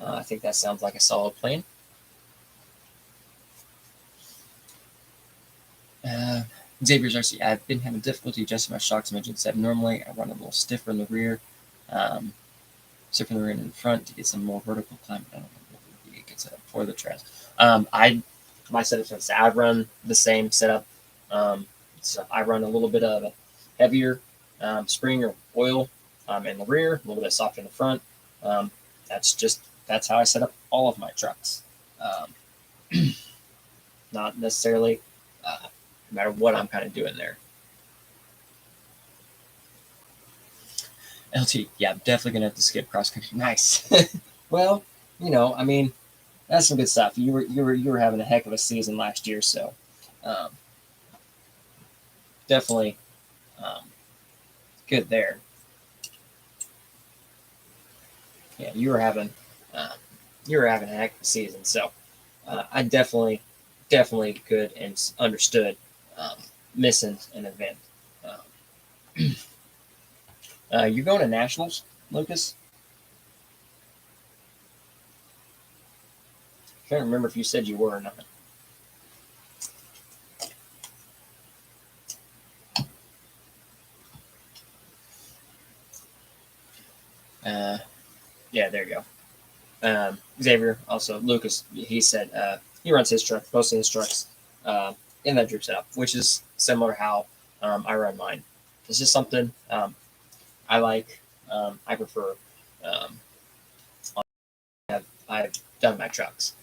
I think that sounds like a solid plan. Xavier's RC. I've been having difficulty adjusting my shocks to engine 7. Normally, I run a little stiffer in the rear, stiffer in the rear and in the front to get some more vertical climb. I don't know what it gets up for the trails. My setup, I run the same setup. So I run a little bit of a heavier spring or oil in the rear, a little bit softer in the front. That's how I set up all of my trucks. Not necessarily no matter what I'm kind of doing there. LT, yeah, I'm definitely gonna have to skip cross country. Nice. Well, I mean, that's some good stuff. You were having a heck of a season last year, so definitely good there. Yeah, you were having a heck of a season, so I definitely could and understood missing an event. You're going to nationals, Lucas? I can't remember if you said you were or not. Yeah, there you go. Xavier, also Lucas, he said he runs his truck, most of his trucks in that droop setup, which is similar how I run mine. It's just something I like. I prefer. I've done my trucks.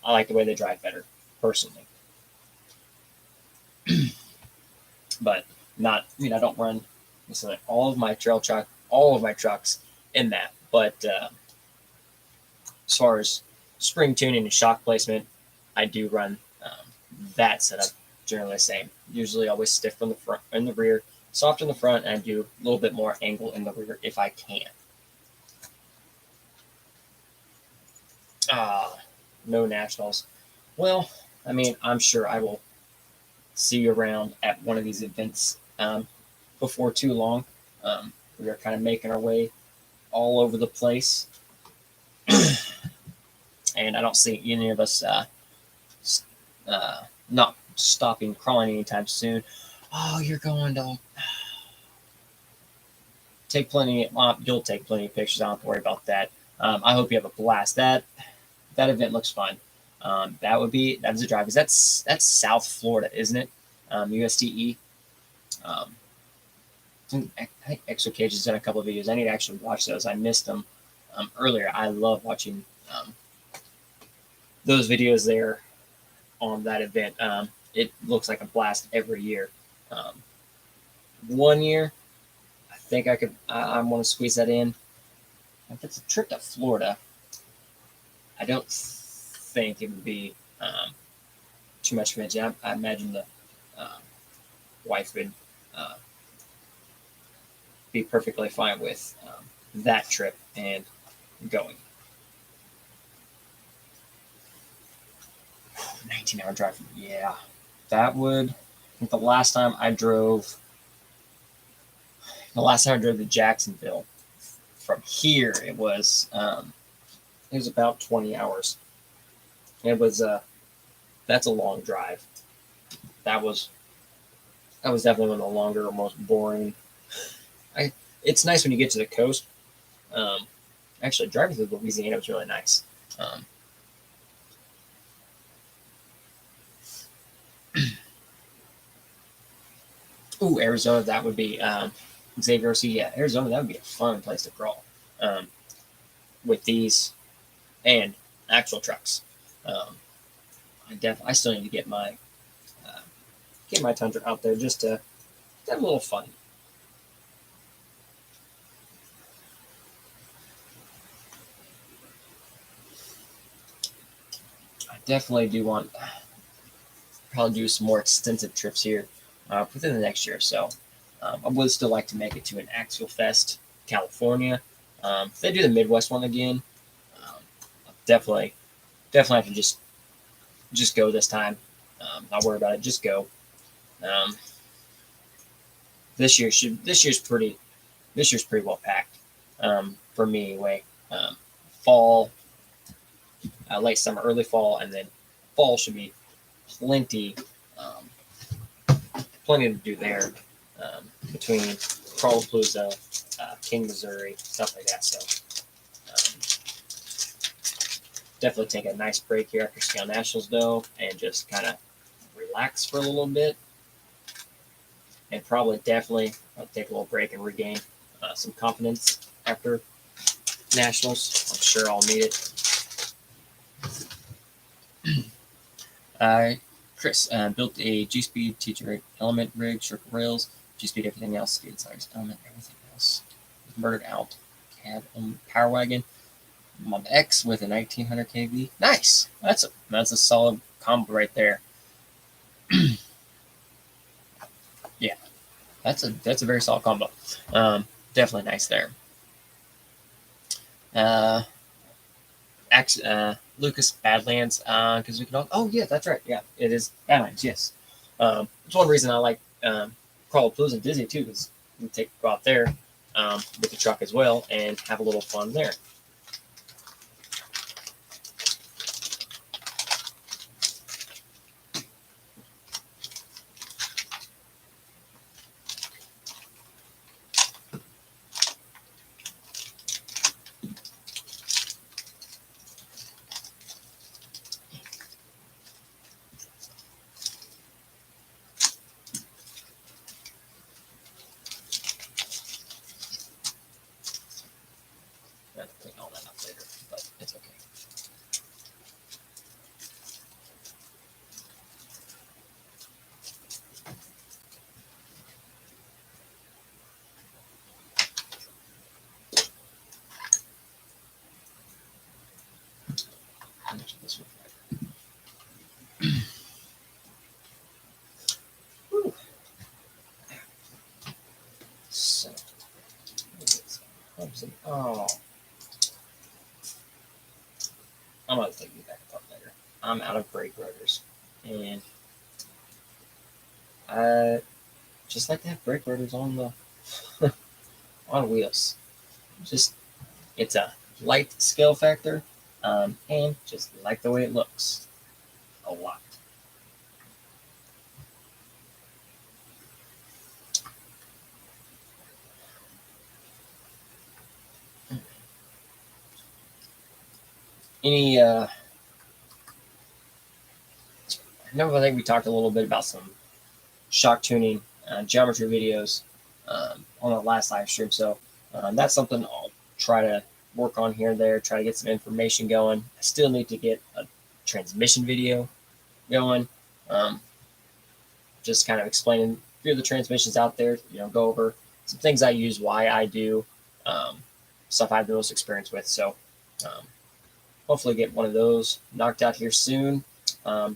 I like the way they drive better, personally. But not, I don't run all of my trucks in that. But as far as spring tuning and shock placement, I do run that setup generally the same. Usually always stiff from the front and the rear, soft in the front, and I do a little bit more angle in the rear if I can. No nationals. Well, I mean, I'm sure I will see you around at one of these events before too long. We are kind of making our way all over the place. And I don't see any of us not stopping crawling anytime soon. Oh, you're going to take plenty. You'll take plenty of pictures. I don't have to worry about that. I hope you have a blast. That event looks fun. That is a drive. That's South Florida, isn't it? USDE. I think Extra Cage has done a couple of videos. I need to actually watch those. I missed them earlier. I love watching those videos there on that event. It looks like a blast every year. One year, I think I want to squeeze that in. If it's a trip to Florida, I don't think it would be too much of an I imagine the wife would be perfectly fine with that trip and going. 19-hour drive. Yeah, that would. I think the last time I drove to Jacksonville from here, it was about 20 hours. It was that's a long drive. That was definitely one of the longer, most boring. It's nice when you get to the coast. Actually, driving through Louisiana was really nice. Ooh, Arizona, that would be Xavier. So yeah, Arizona, that would be a fun place to crawl with these and actual trucks. I still need to get my Tundra out there just to have a little fun. I definitely do want probably do some more extensive trips here within the next year or so. I would still like to make it to an Axle Fest, California. If they do the Midwest one again, I'll definitely have to just just go this time. Not worry about it. Just go. This year's pretty well packed for me anyway. Fall, late summer, early fall, and then fall should be plenty to do there between Crawlapalooza, King, Missouri, stuff like that. So definitely take a nice break here after Scale Nationals though, and just kind of relax for a little bit, and definitely I'll take a little break and regain some confidence after Nationals. I'm sure I'll need it. Chris built a G-Speed teacher element rig, circle rails, G-Speed, everything else, speed size element, everything else. Converted out cab power wagon. Mod X with a 1900 kV. Nice. That's a solid combo right there. Yeah, that's a very solid combo. Definitely nice there. Lucas Badlands, because we can all. Oh yeah, that's right. Yeah, it is Badlands. Yes. It's one reason I like Crawlapalooza and Disney too, because we go out there with the truck as well and have a little fun there. Oh, I'm gonna take you back up later. I'm out of brake rotors, and I just like to have brake rotors on the on wheels. It's a light scale factor, and just like the way it looks a lot. Any I think we talked a little bit about some shock tuning geometry videos on the last live stream, so that's something I'll try to work on here and there, try to get some information going. I still need to get a transmission video going, just kind of explaining a few of the transmissions out there, go over some things I use, why I do, stuff I have the most experience with. So hopefully get one of those knocked out here soon. As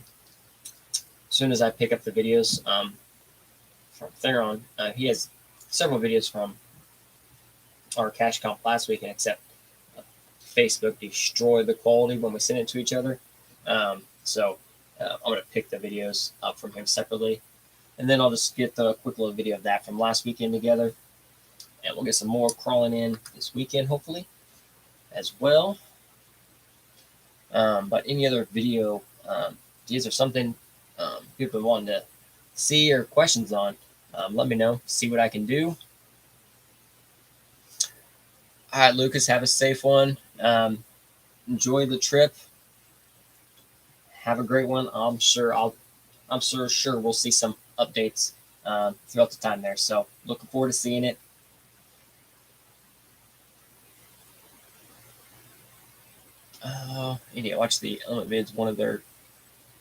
soon as I pick up the videos from Theron, he has several videos from our cash comp last week, and except Facebook destroyed the quality when we sent it to each other. So I'm going to pick the videos up from him separately, and then I'll just get the quick little video of that from last weekend together, and we'll get some more crawling in this weekend, hopefully, as well. But any other video ideas or something people want to see or questions on, let me know. See what I can do. All right, Lucas, have a safe one. Enjoy the trip. Have a great one. I'm sure we'll see some updates throughout the time there. So looking forward to seeing it. Idiot, watch the Element vids, one of their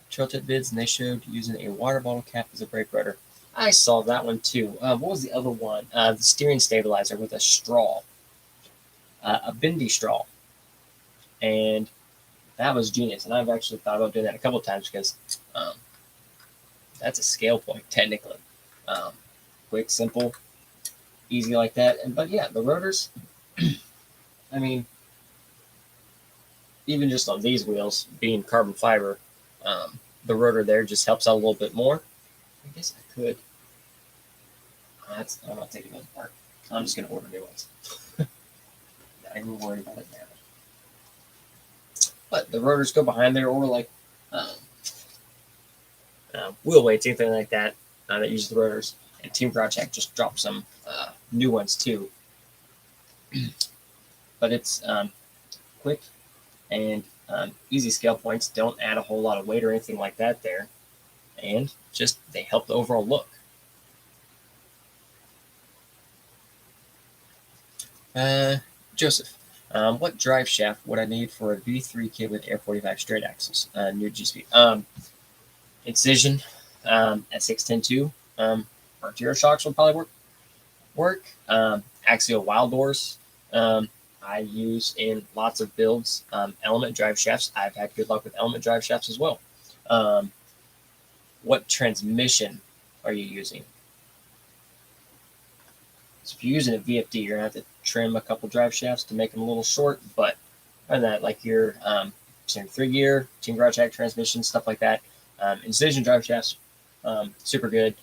trail tip vids, and they showed using a water bottle cap as a brake rudder. I saw that one too. What was the other one? The steering stabilizer with a straw, a bendy straw, and that was genius. And I've actually thought about doing that a couple of times because that's a scale point technically. Quick, simple, easy like that. But yeah, the rotors. I mean, even just on these wheels being carbon fiber, the rotor there just helps out a little bit more. I guess I could. I'm not taking those apart. I'm just going to order new ones. I ain't worried about it now. But the rotors go behind there, or like wheel weights, anything like that that uses the rotors. And Team Project just dropped some new ones too. But it's quick and easy scale points. Don't add a whole lot of weight or anything like that there. And just they help the overall look. Joseph, what drive shaft would I need for a V3 kit with Air 45 straight axles? New G-Speed. Incision at 610.2. Arterial shocks would probably work. Axial wild doors. I use in lots of builds. Element drive shafts. I've had good luck with element drive shafts as well. What transmission are you using? So if you're using a VFD, you're going to have to trim a couple drive shafts to make them a little short. But other than that, like your 3-gear, Team Project transmission, stuff like that. Incision drive shafts, super good.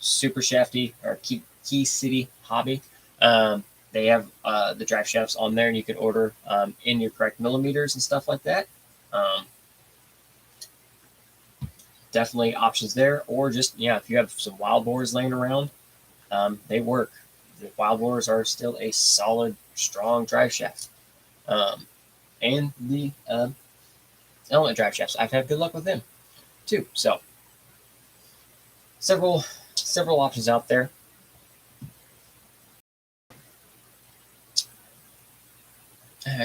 Super Shafty or Key City Hobby. They have the drive shafts on there, and you can order in your correct millimeters and stuff like that. Definitely options there, or just if you have some wild boars laying around, they work. The wild boars are still a solid, strong drive shaft, and the element drive shafts. I've had good luck with them too. So several options out there.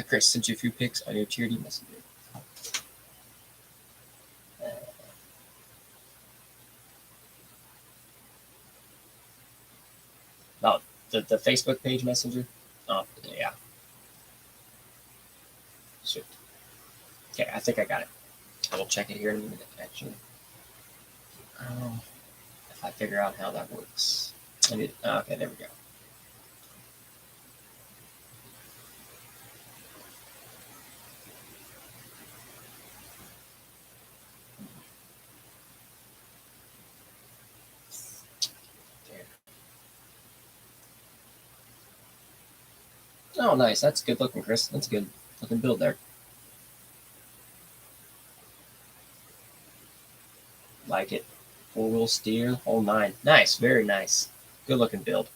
Chris sent you a few pics on your TRD messenger. About the Facebook page messenger. Oh yeah. Sweet. Okay, I think I got it. I will check it here in a minute. Actually, if I figure out how that works. Okay, there we go. Oh, nice. That's good looking, Chris. That's a good looking build there. Like it. 4-wheel steer, whole 9. Nice. Very nice. Good looking build.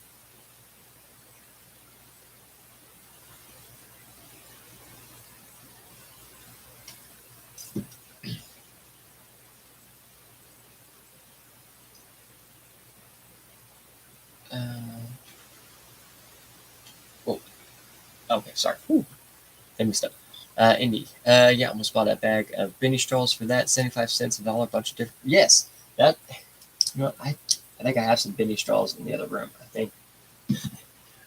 Okay, sorry. I messed up. Indeed. Yeah, almost bought that bag of Benny straws for that. 75 cents a dollar, bunch of different. Yes, that. I think I have some Benny straws in the other room. I think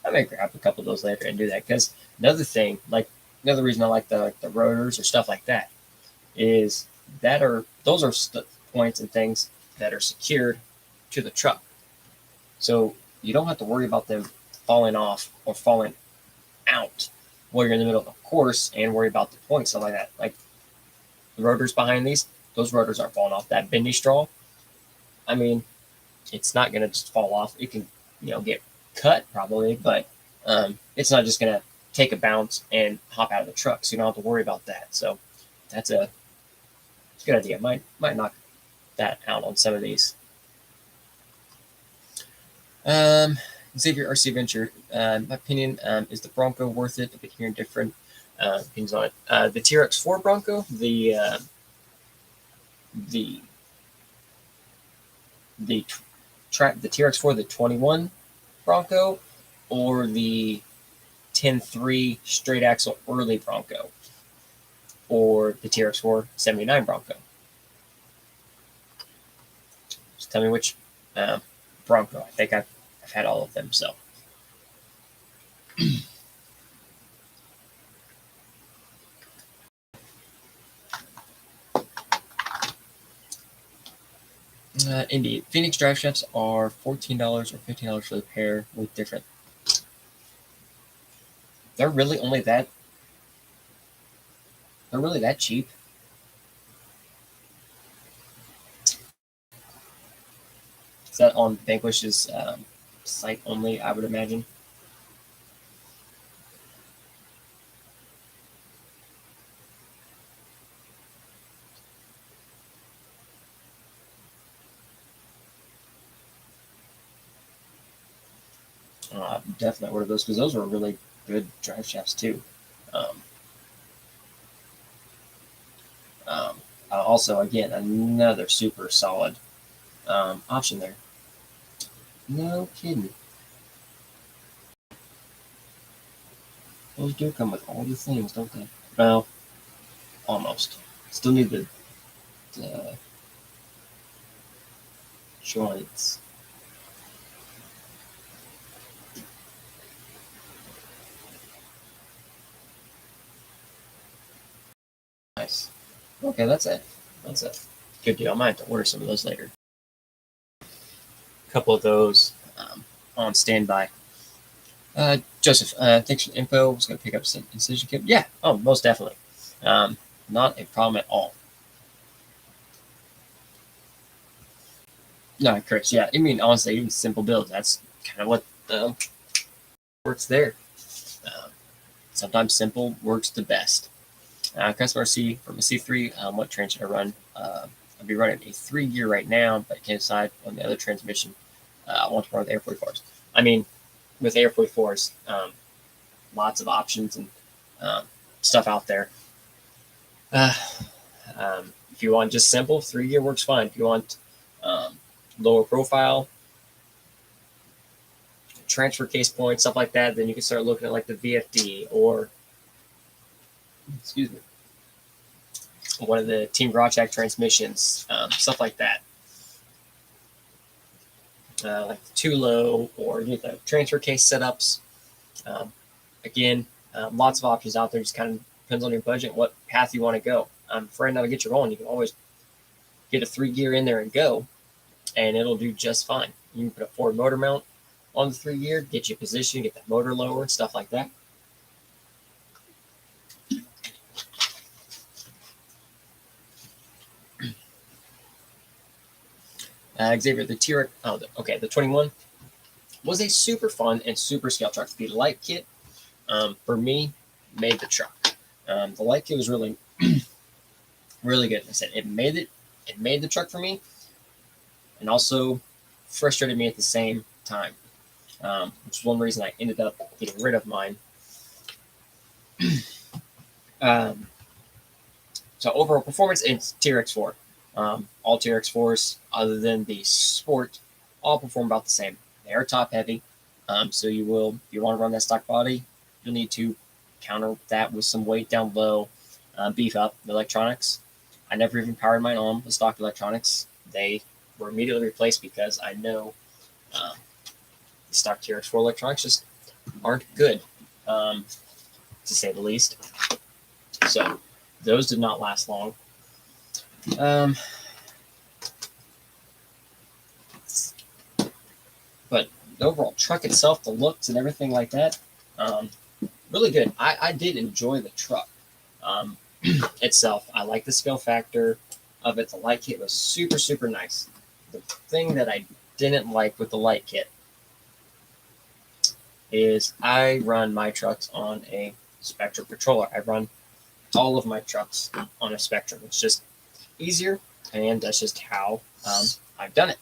I may grab a couple of those later and do that. Because another reason I like the rotors or stuff like that is those are points and things that are secured to the truck, so you don't have to worry about them falling off or falling out while you're in the middle of a course and worry about the points, stuff like that. Like the rotors behind those rotors aren't falling off. That bendy straw, I mean, it's not going to just fall off. It can, get cut probably, but it's not just going to take a bounce and hop out of the truck. So you don't have to worry about that. So it's a good idea. Might knock that out on some of these. Xavier RC Venture, in my opinion, is the Bronco worth it? I've been hearing different opinions on it. The TRX4 Bronco, the TRX4, the 21 Bronco, or the 10.3 straight axle early Bronco, or the TRX4 79 Bronco. Just tell me which Bronco. I think I've had all of them, so. Indeed. Phoenix drive shafts are $14 or $15 for the pair with different. They're really that cheap? Is that on Vanquish's site only, I would imagine? Definitely order those because those were really good drive shafts too. Um, Also, again, another super solid option there. No kidding. Those do come with all the things, don't they? Well, almost. Still need the joints. Nice. Okay, that's it. That's it. Good deal. I might have to order some of those later. A couple of those on standby. Joseph, thanks for the info. I was going to pick up some incision kit. Yeah, oh, most definitely. Not a problem at all. No, Chris, yeah. I mean, honestly, even simple builds, that's kind of what works there. Sometimes simple works the best. Customer C from a C3, what train should I run? I'll be running a 3-gear right now, but I can't decide on the other transmission. I want to run the Air44s. I mean, with Air44s, lots of options and stuff out there. If you want just simple, 3-gear works fine. If you want lower profile, transfer case points, stuff like that, then you can start looking at like the VFD or, excuse me, one of the Team Grotchak transmissions, stuff like that. Like the too low or the transfer case setups. Again, lots of options out there. Just kind of depends on your budget, what path you want to go. For right now to get you rolling, you can always get a 3-gear in there and go, and it'll do just fine. You can put a forward motor mount on the 3-gear, get you position, get that motor lower, stuff like that. Xavier, the T-Rex, the 21 was a super fun and super scale truck. The light kit, for me, made the truck. The light kit was really, really good. I said it made the truck for me, and also frustrated me at the same time, which is one reason I ended up getting rid of mine. So overall performance, it's T-Rex 4. All T-Rex 4s, other than the Sport, all perform about the same. They are top heavy, so if you want to run that stock body, you'll need to counter that with some weight down low, beef up the electronics. I never even powered mine on the stock electronics. They were immediately replaced because I know the stock T-Rex 4 electronics just aren't good, to say the least. So those did not last long. But the overall truck itself, the looks and everything like that, really good. I did enjoy the truck itself. I like the scale factor of it. The light kit was super, super nice. The thing that I didn't like with the light kit is I run my trucks on a Spectrum controller. I run all of my trucks on a Spectrum. It's just easier, and that's just how I've done it.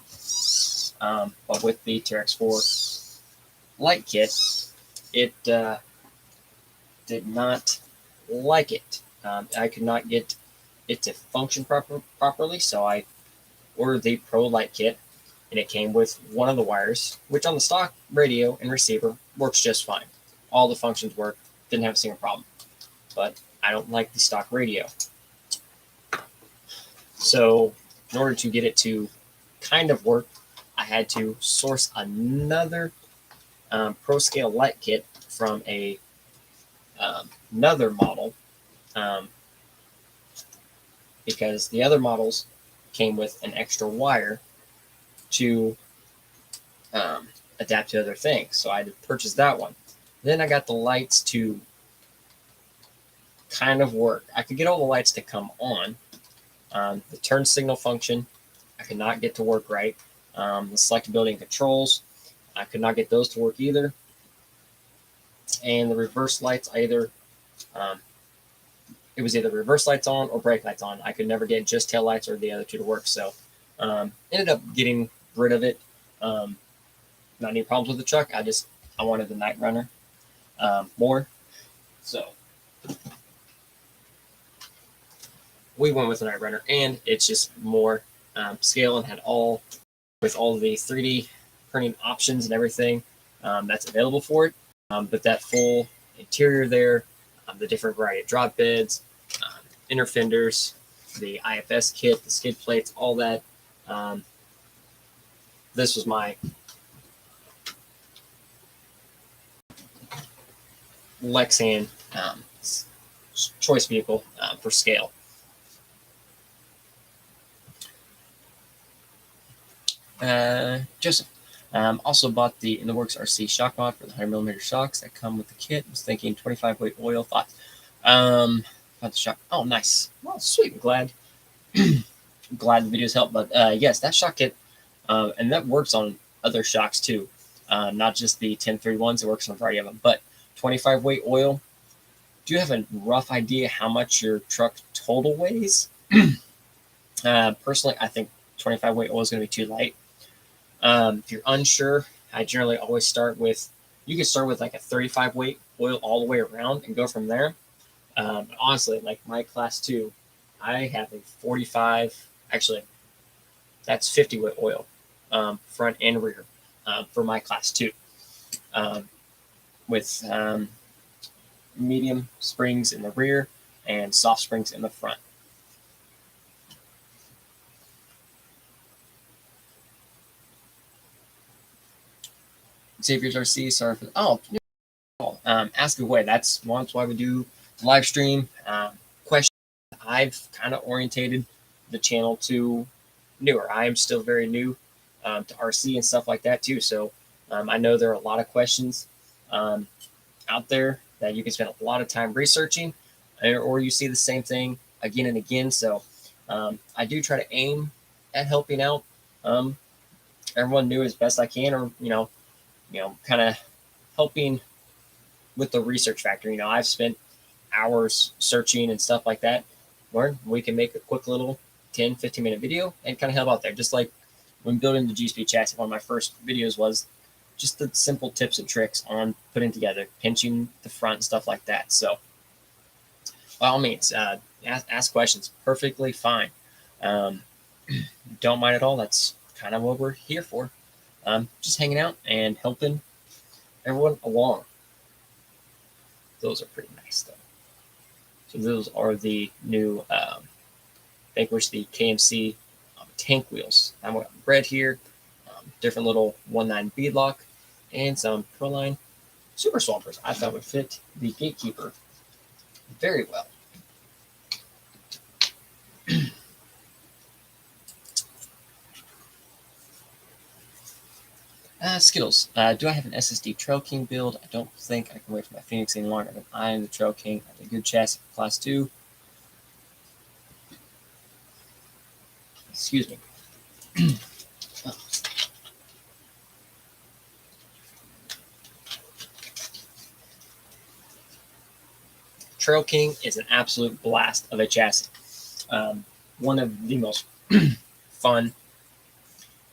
But with the T-Rex 4 light kit, it did not like it. I could not get it to function properly, so I ordered the Pro light kit, and it came with one of the wires, which on the stock radio and receiver works just fine. All the functions work, didn't have a single problem. But I don't like the stock radio. So in order to get it to kind of work, I had to source another Pro Scale light kit from another model, because the other models came with an extra wire to adapt to other things. So I had to purchase that one. Then I got the lights to kind of work. I could get all the lights to come on. The turn signal function, I could not get to work right. The selectability and controls, I could not get those to work either. And the reverse lights, it was either reverse lights on or brake lights on. I could never get just tail lights or the other two to work. So ended up getting rid of it. Not any problems with the truck. I wanted the Night Runner more. So we went with the Night Runner, and it's just more scale and had all the 3D printing options and everything that's available for it. But that full interior there, the different variety of drop beds, inner fenders, the IFS kit, the skid plates, all that. This was my Lexan choice vehicle for scale. Joseph also bought the In the Works RC shock mod for the 100mm shocks that come with the kit. Was thinking 25 weight oil. Thoughts? About the shock. Oh, nice. Well, sweet. I'm glad. Glad the videos helped. But yes, that shock kit, and that works on other shocks too, not just the 1031s. It works on a variety of them. But 25 weight oil. Do you have a rough idea how much your truck total weighs? Personally, I think 25 weight oil is going to be too light. If you're unsure, I generally always start with, you can start with like a 35 weight oil all the way around and go from there. Honestly, like my class 2, I have a 45, actually, that's 50 weight oil, front and rear, for my class 2, with medium springs in the rear and soft springs in the front. Xavier's RC, sorry for ask away. That's why we do the live stream. Question. I've kind of orientated the channel to newer. I am still very new to RC and stuff like that too. So I know there are a lot of questions out there that you can spend a lot of time researching, or you see the same thing again and again. So I do try to aim at helping out everyone new as best I can, or kind of helping with the research factor. I've spent hours searching and stuff like that, where we can make a quick little 10-15 minute video and kind of help out there. Just like when building the G-Speed chassis, one of my first videos was just the simple tips and tricks on putting together, pinching the front and stuff like that. So by all means, ask questions. Perfectly fine. Don't mind at all. That's kind of what we're here for. Just hanging out and helping everyone along. Those are pretty nice, though. So those are the new Vanquish, the KMC tank wheels. I'm got red here, different little 1.9 beadlock, and some Proline super swampers. I thought would fit the Gatekeeper very well. Skittles. Do I have an SSD Trail King build? I don't think I can wait for my Phoenix any longer, but I am the Trail King. I have a good chassis for Class 2. Excuse me. Oh. Trail King is an absolute blast of a chassis. One of the most fun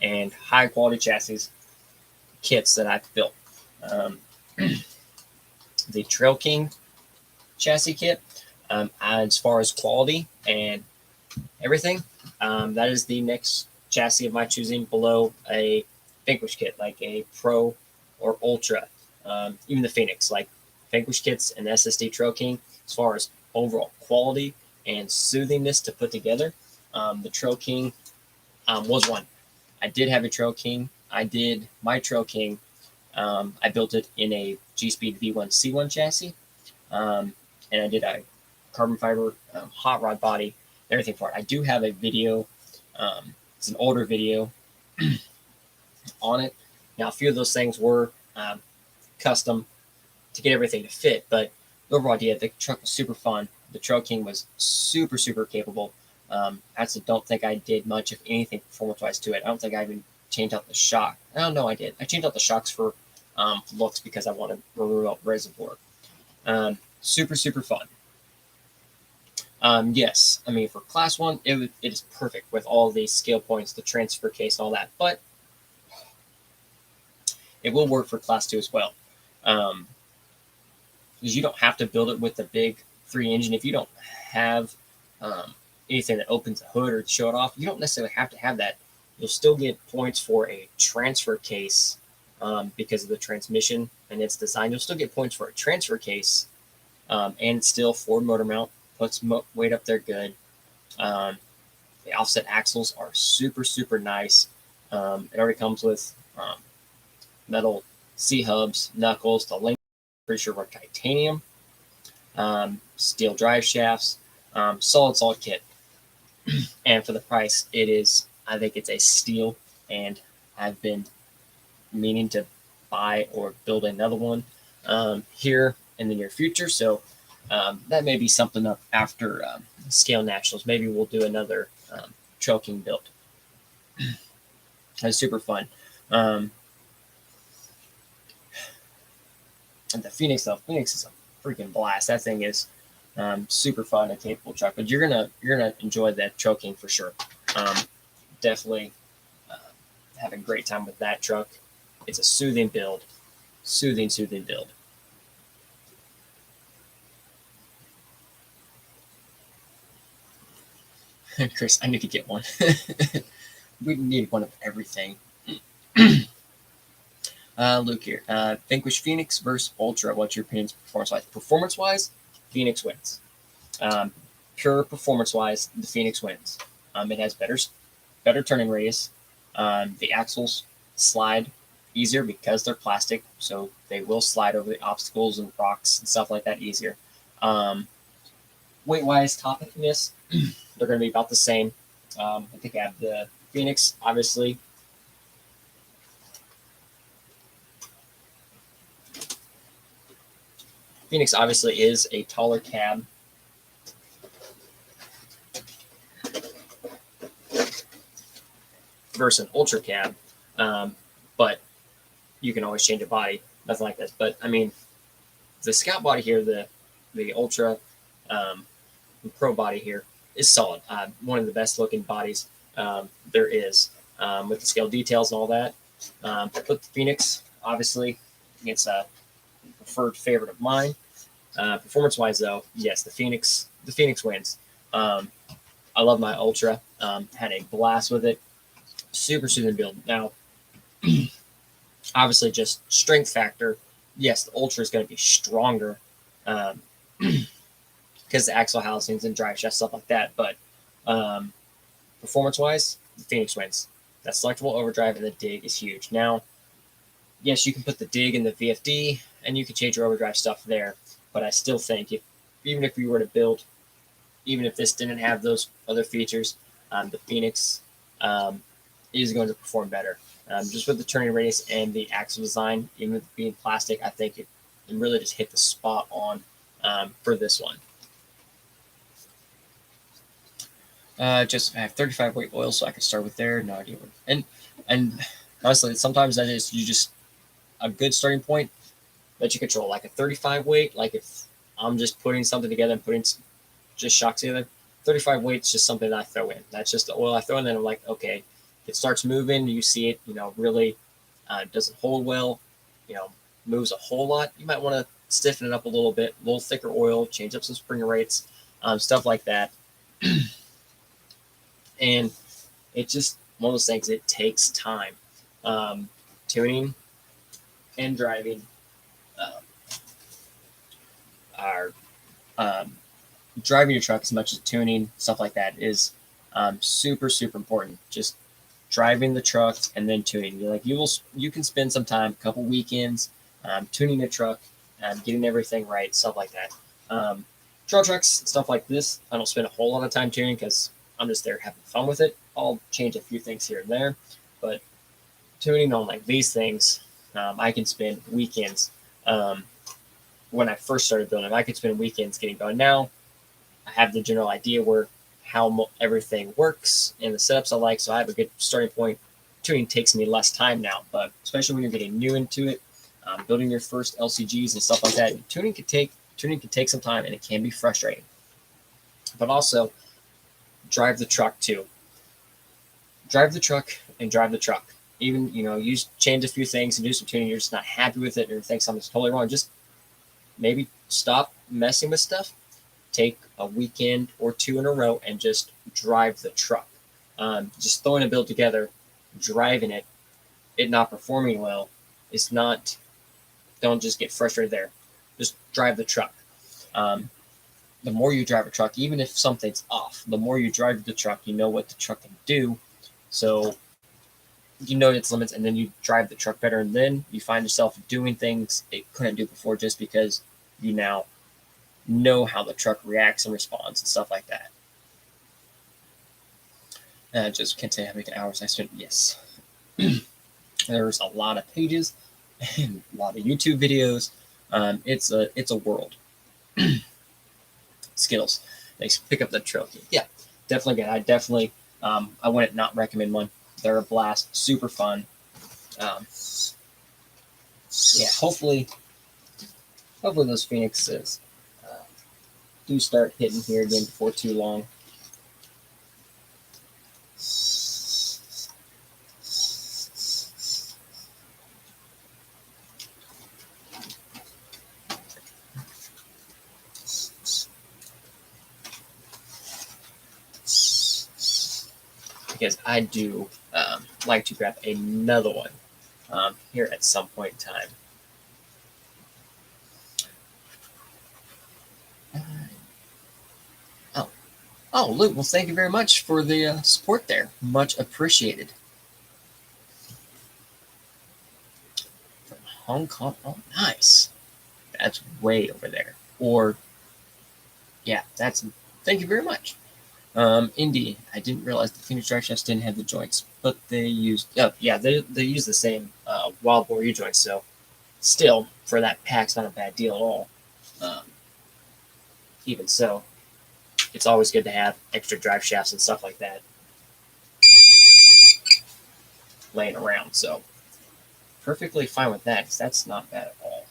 and high quality chassis kits that I've built. The Trail King chassis kit, as far as quality and everything, that is the next chassis of my choosing below a Vanquish kit, like a Pro or Ultra, even the Phoenix. Like Vanquish kits and SSD Trail King, as far as overall quality and soothingness to put together, the Trail King was one. I did have a Trail King. I did my Trail King. I built it in a G-Speed V1C1 chassis, and I did a carbon fiber hot rod body, everything for it. I do have a video. It's an older video on it. Now, a few of those things were custom to get everything to fit, but the overall idea, the truck was super fun. The Trail King was super, super capable. I actually don't think I did much of anything performance-wise to it. I don't think I even change out the shock. Oh no, I did. I changed out the shocks for looks because I wanted a remote reservoir. Super fun. Yes, I mean for class 1, it is perfect with all the scale points, the transfer case, and all that. But it will work for class 2 as well, because you don't have to build it with the big 3 engine. If you don't have anything that opens the hood or show it off, you don't necessarily have to have that. You'll still get points for a transfer case because of the transmission and its design. You'll still get points for a transfer case, and still Ford motor mount, puts weight up there good. The offset axles are super nice. It already comes with metal C-hubs, knuckles. The link, pretty sure, were titanium. Steel drive shafts. Solid kit. And for the price, I think it's a steal. And I've been meaning to buy or build another one here in the near future. So that may be something up after Scale Nationals. Maybe we'll do another choking build. That's super fun. And the Phoenix, though, Phoenix is a freaking blast. That thing is super fun and capable truck. But you're gonna enjoy that choking for sure. Definitely have a great time with that truck. It's a soothing build, soothing build. Chris, I need to get one. We need one of everything. Luke here. Vanquish Phoenix versus Ultra. What's your opinion performance-wise? Performance-wise, Phoenix wins. Pure performance-wise, the Phoenix wins. It has better turning radius. The axles slide easier because they're plastic, so they will slide over the obstacles and rocks and stuff like that easier. Weight-wise, toughness, they're going to be about the same. I think I have the Phoenix, obviously. Phoenix obviously is a taller cab. Versus an Ultra cab. But you can always change a body. Nothing like this. But, I mean, the Scout body here, the Ultra Pro body here, is solid. One of the best looking bodies there is, with the scale details and all that. But the Phoenix, obviously, it's a preferred favorite of mine. Performance wise, though, yes, the Phoenix wins. I love my Ultra. Had a blast with it. Super soothing build. Now, obviously, just strength factor. Yes, the Ultra is going to be stronger because the axle housings and drive shaft stuff like that. But performance wise, the Phoenix wins. That selectable overdrive and the dig is huge. Now, yes, you can put the dig in the VFD and you can change your overdrive stuff there. But I still think even if you were to build, even if this didn't have those other features, the Phoenix is going to perform better. Just with the turning radius and the axle design, even with it being plastic, I think it really just hit the spot on for this one. Just I have 35 weight oil, so I can start with there. No idea what. And honestly, sometimes that is just a good starting point that you control, like a 35 weight. Like if I'm just putting something together and putting just shocks together, 35 weight is just something that I throw in. That's just the oil I throw in. Then I'm like, okay, it starts moving. You see it, really doesn't hold well. Moves a whole lot. You might want to stiffen it up a little bit, a little thicker oil, change up some spring rates, stuff like that. And it's just one of those things. It takes time. Tuning and driving are driving your truck as much as tuning, stuff like that, is super important. Just driving the truck and then tuning. You can spend some time, a couple weekends, tuning the truck, getting everything right, stuff like that. Trail trucks, stuff like this, I don't spend a whole lot of time tuning because I'm just there having fun with it. I'll change a few things here and there, but tuning on like these things, I can spend weekends. When I first started building them, I could spend weekends getting going. Now I have the general idea how everything works and the setups I like, so I have a good starting point tuning takes me less time now, but especially when you're getting new into it, building your first LCGs and stuff like that, tuning can take some time and it can be frustrating. But also, drive the truck too. Drive the truck and drive the truck. Even, you change a few things and do some tuning, you're just not happy with it or you think something's totally wrong, just maybe stop messing with stuff, take a weekend or two in a row and just drive the truck. Just throwing a build together, driving it not performing well, is not, don't just get frustrated there. Just drive the truck. The more you drive a truck, even if something's off, the more you drive the truck, you know what the truck can do. So you know its limits, and then you drive the truck better, and then you find yourself doing things it couldn't do before just because you now know how the truck reacts and responds and stuff like that. And I just can't say how many hours I spent. Yes. There's a lot of pages and a lot of YouTube videos. It's a world. Skills. They pick up the trophy. Yeah, definitely good. I wouldn't not recommend one. They're a blast, super fun. Yeah, hopefully those Phoenixes do start hitting here again before too long. Because I do like to grab another one here at some point in time. Oh, Luke, well, thank you very much for the support there. Much appreciated. From Hong Kong. Oh, nice. That's way over there. Or, yeah, thank you very much. Indy, I didn't realize the Phoenix Driveshafts didn't have the joints, but they used, they use the same wild boar U-joints, so still, for that pack's not a bad deal at all. Even so, it's always good to have extra drive shafts and stuff like that laying around, so perfectly fine with that, because that's not bad at all.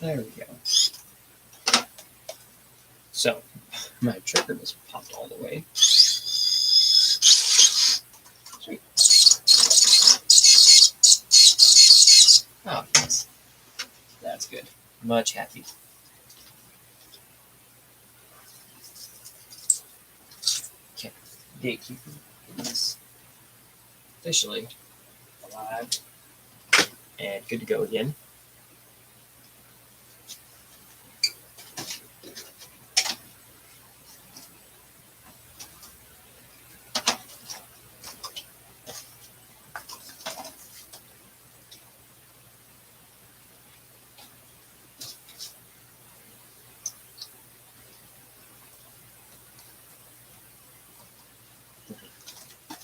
There we go. So, my trigger just popped all the way. Sweet. Oh, yes. That's good. Much happy. Okay, gatekeeper is officially alive and good to go again.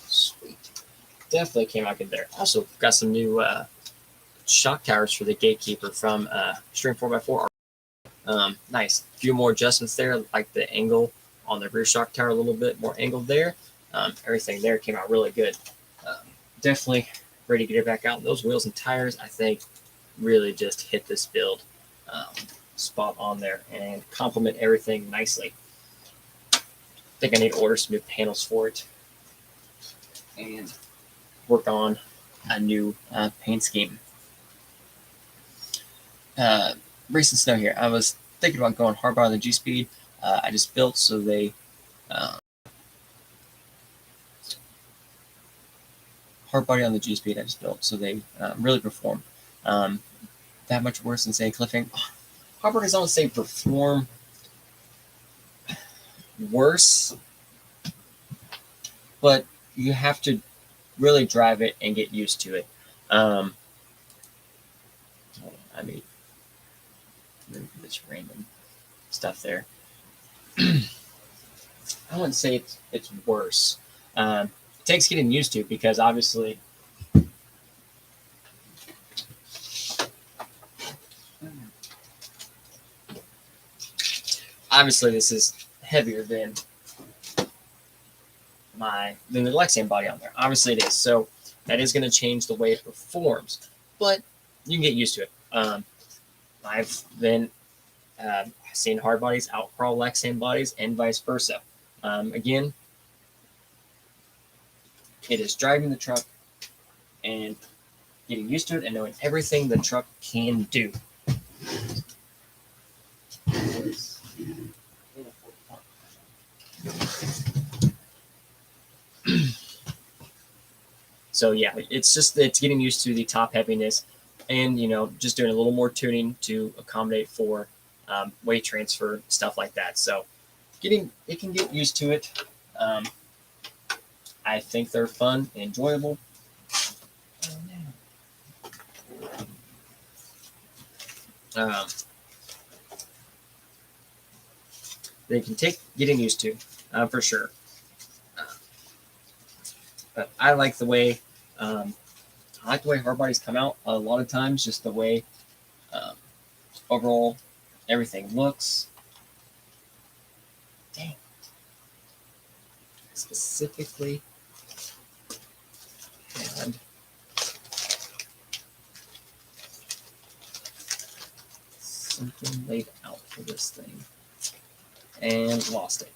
Sweet. Definitely came out good there. Also got some new shock towers for the gatekeeper from String 4x4. Nice. A few more adjustments there, like the angle on the rear shock tower, a little bit more angled there. Everything there came out really good. Definitely ready to get it back out. Those wheels and tires, I think, really just hit this build spot on there and complement everything nicely. I think I need to order some new panels for it and work on a new paint scheme. Racing Snow here. I was thinking about going hard bar on the G-Speed. I just built so they hard body on the G-Speed. I just built so they really perform. That much worse than saying cliffing. Hard body doesn't say perform worse, but you have to really drive it and get used to it. Hold on, I mean, this random stuff there. I wouldn't say it's worse. It takes getting used to, because obviously this is heavier than the Lexian body on there. Obviously it is. So that is going to change the way it performs, but you can get used to it. I've been seen hard bodies outcrawl Lexian bodies and vice versa. Again, it is driving the truck and getting used to it and knowing everything the truck can do. So yeah, it's getting used to the top heaviness, and just doing a little more tuning to accommodate for weight transfer, stuff like that. So it can get used to it. I think they're fun and enjoyable. They can take getting used to, for sure. But I like the way hard bodies come out a lot of times. Just the way overall everything looks. Dang. Specifically, and something laid out for this thing and lost it.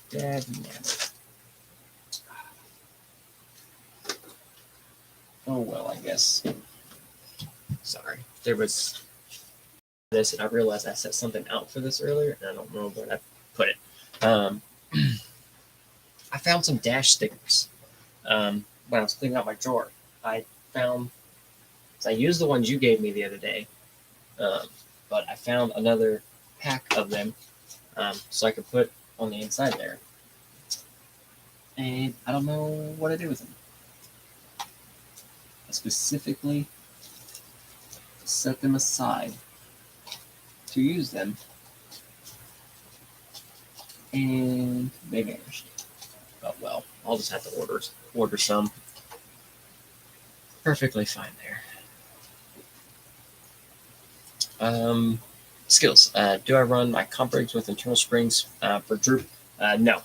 Dead man. Oh well, I guess. Sorry, there was this, and I realized I set something out for this earlier, and I don't know where I put it. I found some dash stickers when I was cleaning out my drawer. I used the ones you gave me the other day, but I found another pack of them, so I could put on the inside there. And I don't know what to do with them. I specifically set them aside to use them, and they vanished. But well, I'll just have to order some. Perfectly fine there. Skills. Do I run my comp rigs with internal springs for droop? No.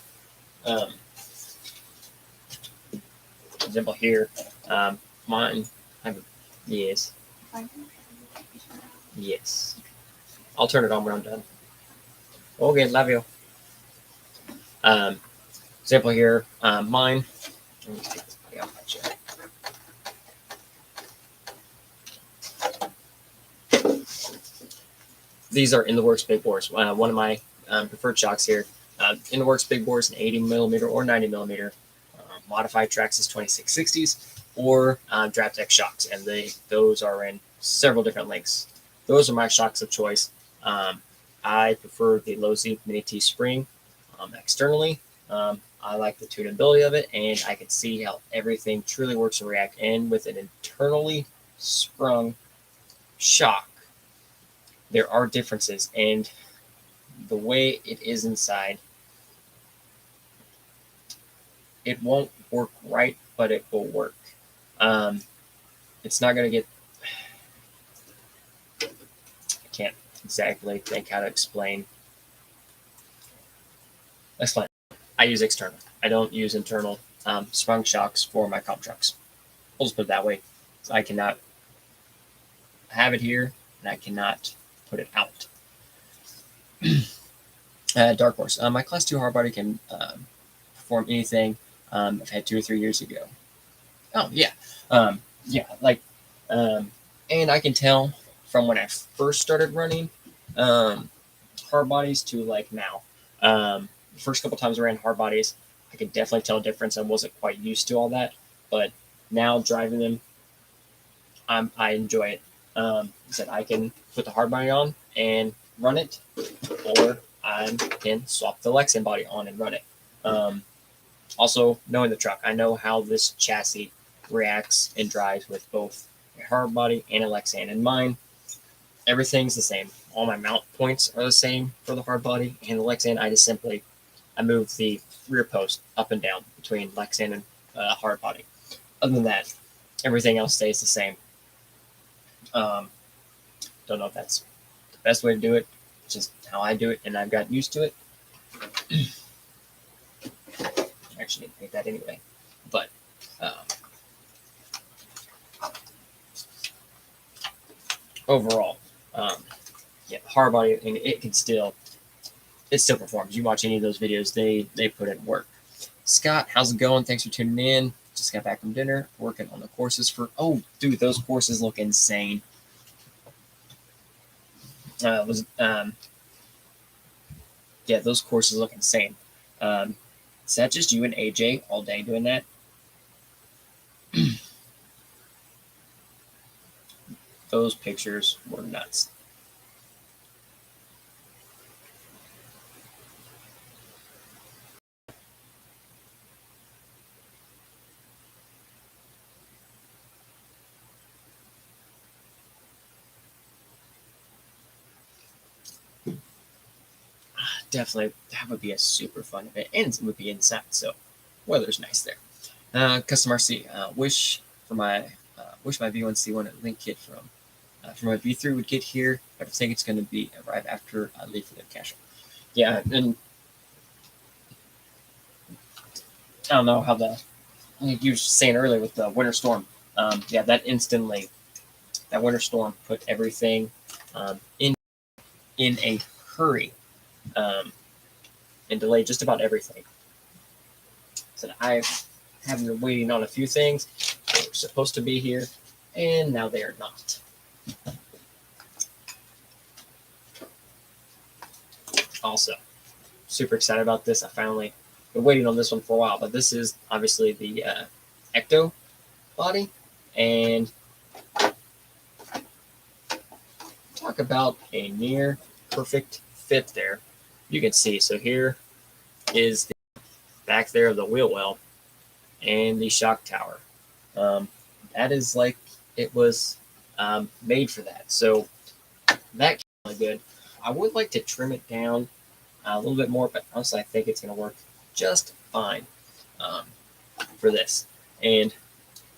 Example here, mine. Yes. Yes. I'll turn it on when I'm done. Okay, love you. Example here, mine. Let me take this body off my chair. These are in the works big bores. One of my preferred shocks here. In the works big bores, an 80 millimeter or 90 millimeter. Modified Traxxas 2660s or Draptech shocks, and those are in several different lengths. Those are my shocks of choice. I prefer the Low Z Mini T spring externally. I like the tunability of it, and I can see how everything truly works and react. And with an internally sprung shock, there are differences, and the way it is inside, it won't work right, but it will work. It's not going to get... I can't exactly think how to explain. I use external. I don't use internal sprung shocks for my comp trucks. I'll just put it that way. So I cannot have it here, and I cannot put it out. Dark Horse. My Class 2 hardbody can perform anything I've had 2 or 3 years ago. Oh, yeah. And I can tell from when I first started running hard bodies to like now. The first couple times I ran hard bodies, I could definitely tell a difference. I wasn't quite used to all that, but now driving them, I enjoy it. Said I can put the hard body on and run it, or I can swap the Lexan body on and run it. Also, knowing the truck, I know how this chassis reacts and drives with both a hard body and a Lexan. In mine, everything's the same. All my mount points are the same for the hard body, and the Lexan, I move the rear post up and down between Lexan and hard body. Other than that, everything else stays the same. Don't know if that's the best way to do it. It's just how I do it, and I've gotten used to it. I actually need to paint that anyway. But overall, yeah, hard body, and it still performs. You watch any of those videos, they put in work. Scott, how's it going? Thanks for tuning in. Just got back from dinner, working on the courses for. Oh, dude, those courses look insane. Yeah, those courses look insane. Is that just you and AJ all day doing that? Those pictures were nuts. Definitely, that would be a super fun event, and it would be inside, so weather's nice there. Custom RC, wish my V1C1 link kit from my V3 would get here, but I think it's going to be arrive after I leave for the cache. Yeah, and I don't know how like you were saying earlier with the winter storm. Yeah, that winter storm put everything in a hurry. And delay just about everything. So I have been waiting on a few things. They were supposed to be here, and now they are not. Also, super excited about this. I finally been waiting on this one for a while, but this is obviously the Ecto body, and talk about a near perfect fit there. You can see, so here is the back there of the wheel well and the shock tower. That is like it was made for that. So that really good. I would like to trim it down a little bit more, but honestly, I think it's going to work just fine for this. And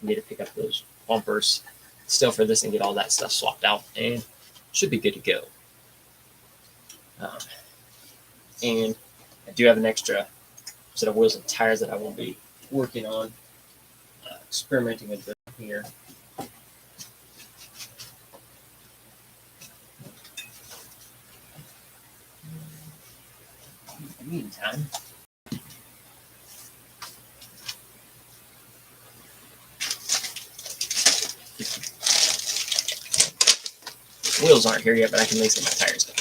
I need to pick up those bumpers still for this and get all that stuff swapped out, and should be good to go. And I do have an extra set of wheels and tires that I will be working on, experimenting with them here. In the meantime, wheels aren't here yet, but I can at least get my tires done.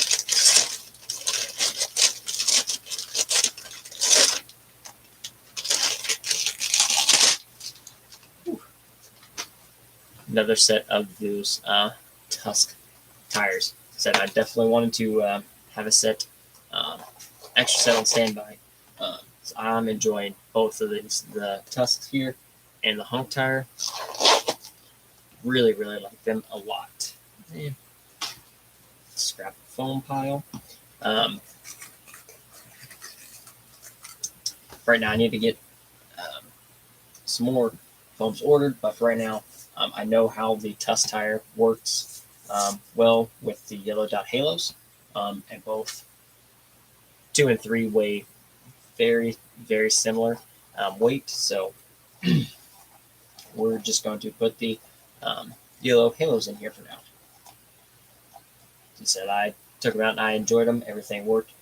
Another set of those Tusk tires. Said I definitely wanted to have a set, extra set on standby. So I'm enjoying both of these, the Tusks here and the Hunk tire. Really, really like them a lot. And scrap the foam pile. Right now, I need to get some more foams ordered, but for right now, I know how the Tusk tire works well with the yellow dot halos, and both 2 and 3 weigh very, very similar weight. So we're just going to put the yellow halos in here for now. As I said, I took them out and I enjoyed them. Everything worked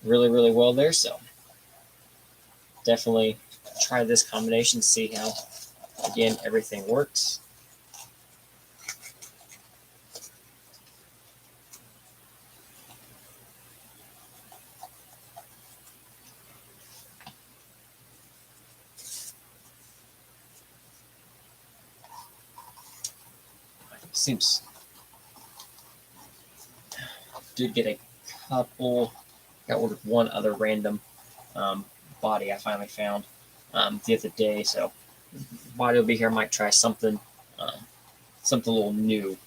really, really well there. So definitely try this combination, see how, again, everything works. seems did get a couple. I ordered one other random body I finally found the other day, so body will be here. I might try something something a little new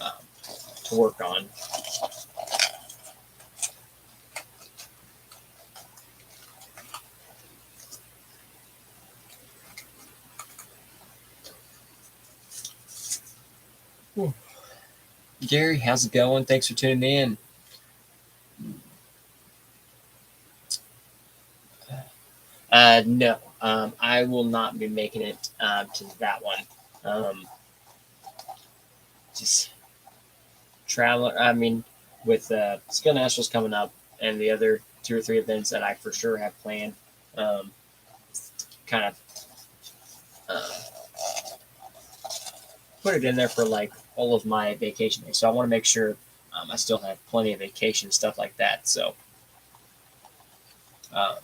um, to work on. Gary, how's it going? Thanks for tuning in. No, I will not be making it to that one. Just traveler. I mean, with Skill Nationals coming up and the other 2 or 3 events that I for sure have planned, kind of put it in there for like all of my vacation days. So I want to make sure I still have plenty of vacation stuff like that. So I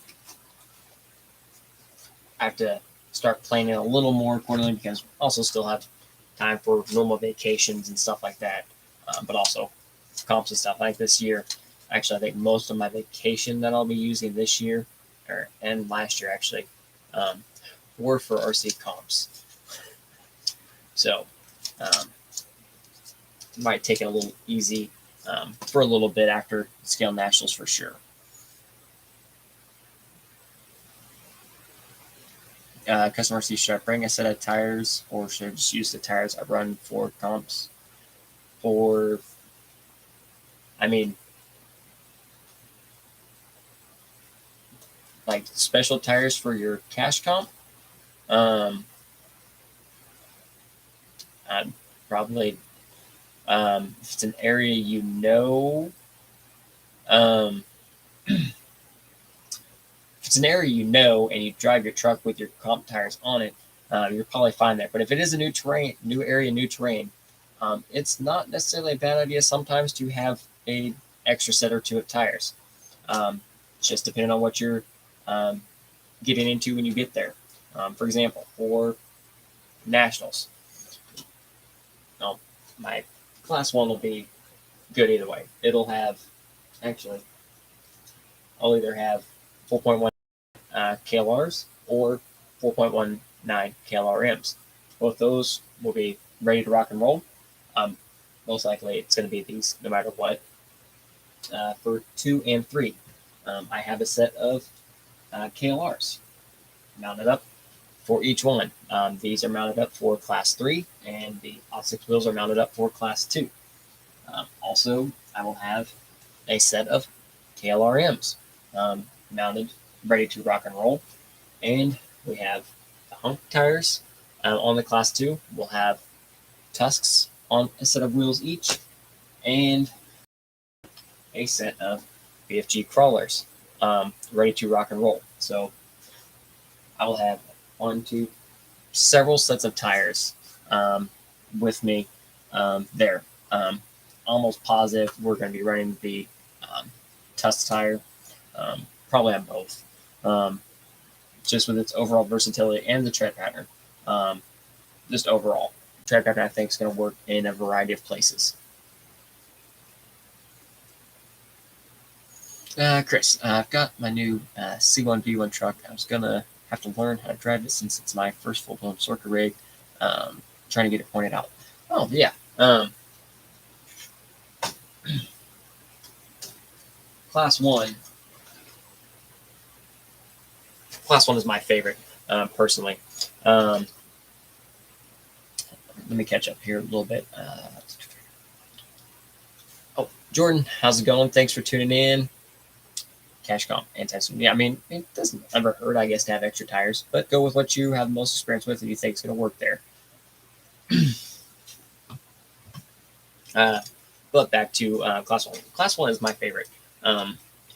have to start planning a little more accordingly because I also still have time for normal vacations and stuff like that. But also comps and stuff like this year. Actually, I think most of my vacation that I'll be using this year and last year actually were for RC comps. So might take it a little easy for a little bit after Scale Nationals for sure. Customer RC, should I bring a set of tires or should I just use the tires I run for comps? Or, I mean, like special tires for your cash comp? I'd probably, if it's an area you know, if it's an area you know and you drive your truck with your comp tires on it, you're probably fine there. But if it is a new terrain, new area, new terrain, it's not necessarily a bad idea sometimes to have a extra set or 2 of tires. Just depending on what you're getting into when you get there. For example, for nationals, my class 1 will be good either way. It'll have, actually, I'll either have 4.1 KLRs or 4.19 KLRMs. Both those will be ready to rock and roll. Most likely it's going to be these no matter what. For 2 and 3, I have a set of KLRs mounted up for each one. These are mounted up for class 3 and the OT6 wheels are mounted up for class 2. Also, I will have a set of KLRMs mounted, ready to rock and roll. And we have the hunk tires on the class 2. We'll have tusks on a set of wheels each and a set of BFG crawlers ready to rock and roll. So I will have several sets of tires with me there. Almost positive we're going to be running the tusk tire, probably on both, just with its overall versatility and the tread pattern. Just overall, tread pattern I think is going to work in a variety of places. Chris, I've got my new C1 V1 truck. I was going to have to learn how to drive it since it's my first full-blown circuit rig. Trying to get it pointed out. Oh, yeah. Class 1 is my favorite, personally. Let me catch up here a little bit. Jordan, how's it going? Thanks for tuning in. Cash comp and testing. Yeah, I mean, it doesn't ever hurt, I guess, to have extra tires, but go with what you have the most experience with and you think is going to work there. But back to class 1. Class 1 is my favorite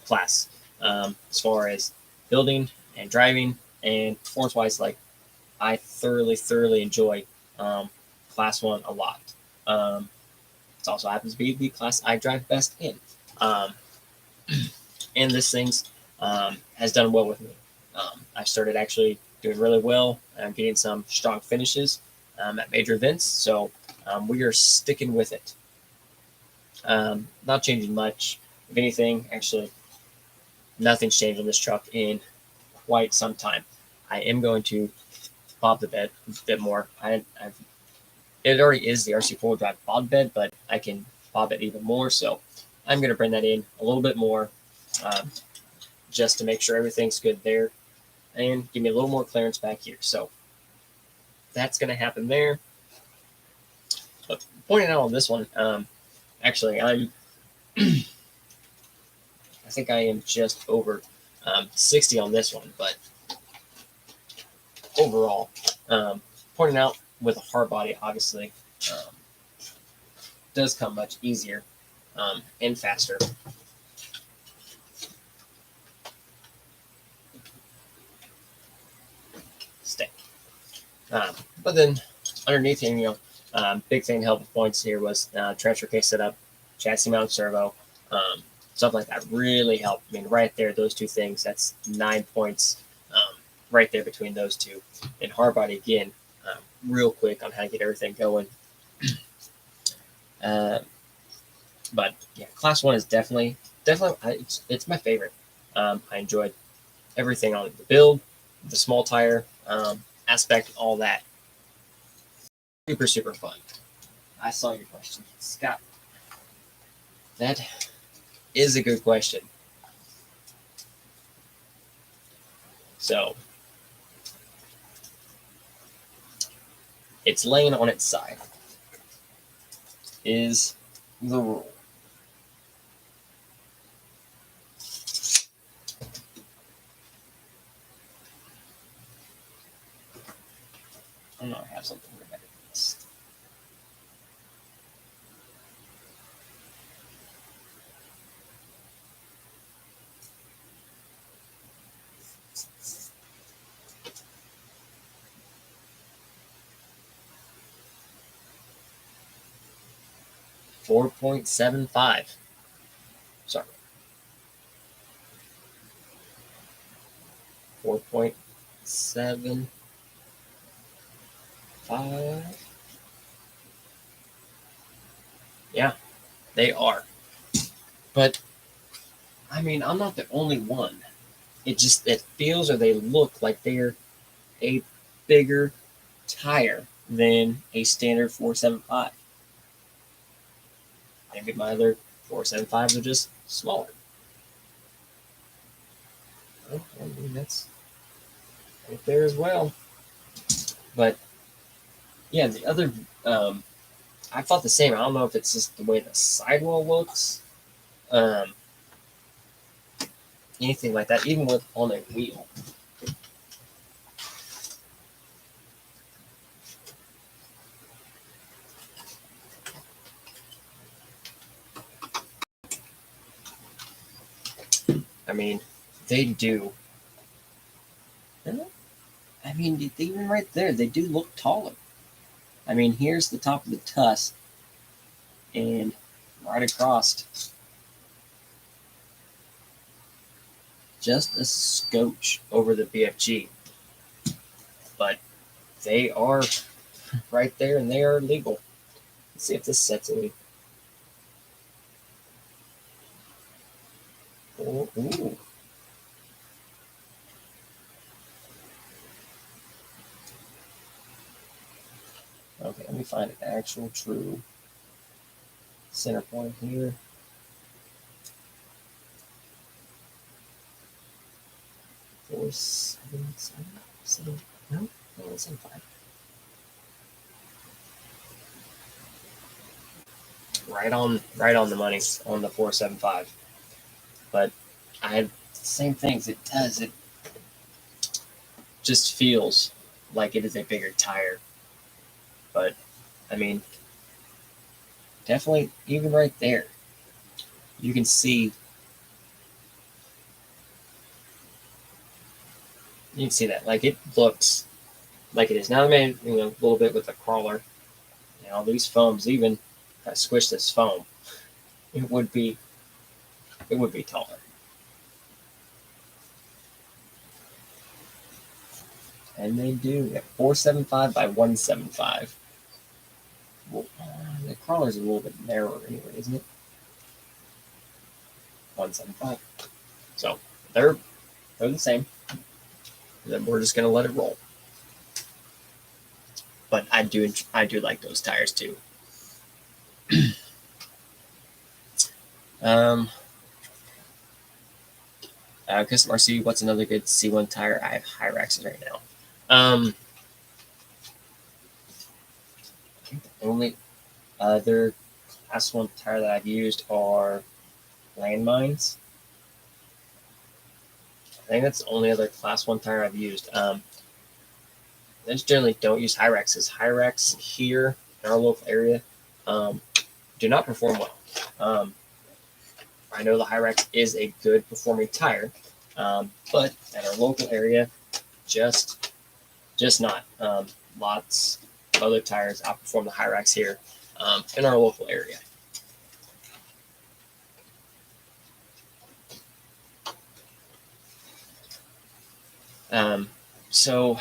class as far as building and driving and performance-wise. Like, I thoroughly enjoy class 1 a lot. It also happens to be the class I drive best in. And this thing's has done well with me. I started actually doing really well. I'm getting some strong finishes at major events. So we are sticking with it. Not changing much. If anything, actually, nothing's changed on this truck in quite some time. I am going to bob the bed a bit more. It already is the RC four-wheel drive bob bed, but I can bob it even more. So I'm going to bring that in a little bit more, just to make sure everything's good there, and give me a little more clearance back here. So that's going to happen there. But pointing out on this one, actually, I think I am just over 60 on this one, but overall, pointing out with a hard body, obviously, does come much easier and faster. Stay. But then underneath here, big thing to help with points here was transfer case setup, chassis mount servo, stuff like that really helped. I mean, right there, those two things, that's 9 points right there between those two. And hard body, again, real quick on how to get everything going. But yeah, class 1 is definitely it's my favorite. I enjoyed everything on it, the build, the small tire aspect, all that. Super fun. I saw your question, Scott. That is a good question. So it's laying on its side is the rule. I know I have something better than this. $4.75. Sorry. 4.75. Yeah, they are. But I mean, I'm not the only one. It feels, or they look like they're a bigger tire than a standard 475. Maybe my other 475s are just smaller. Well, I mean, that's right there as well. But yeah, the other, I thought the same. I don't know if it's just the way the sidewall looks, anything like that, even with on a wheel. I mean, they do. I mean, even right there, they do look taller. I mean, here's the top of the tusk, and right across, just a scotch over the BFG. But they are right there, and they are legal. Let's see if this sets any. Oh, ooh. Okay, let me find an actual true center point here. 477. No, it's in 5. Right on the money on the 475. But I had the same things. It does. It just feels like it is a bigger tire. But I mean, definitely, even right there, you can see. You can see that, like, it looks like it is. Now I made a little bit with the crawler. These foams, even if I squish this foam, it would be taller. And they do at 475 by 175. crawler's a little bit narrower anyway, isn't it? 175. So they're the same. Then we're just gonna let it roll. But I do like those tires too. Customer C, what's another good C1 tire? I have Hyraxes right now. I think the only other Class 1 tire that I've used are landmines. I think that's the only other Class 1 tire I've used. I just generally don't use Hyraxes. Hyrax here in our local area do not perform well. I know the Hyrax is a good performing tire, but at our local area, just not. Lots of other tires outperform the Hyrax here in our local area. So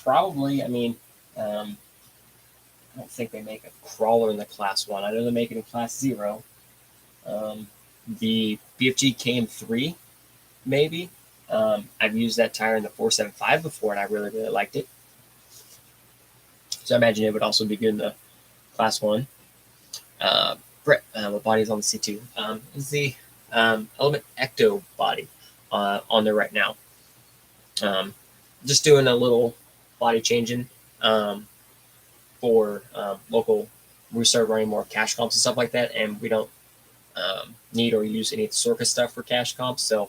probably, I don't think they make a crawler in the Class 1. I know they make it in Class 0. The BFG KM3, maybe. I've used that tire in the 475 before, and I really, really liked it. So I imagine it would also be good in the Class 1. Brett, what body is on the C2? Is the Element Ecto body on there right now. Just doing a little body changing for local. We start running more cash comps and stuff like that, and we don't need or use any Sorka stuff for cash comps. So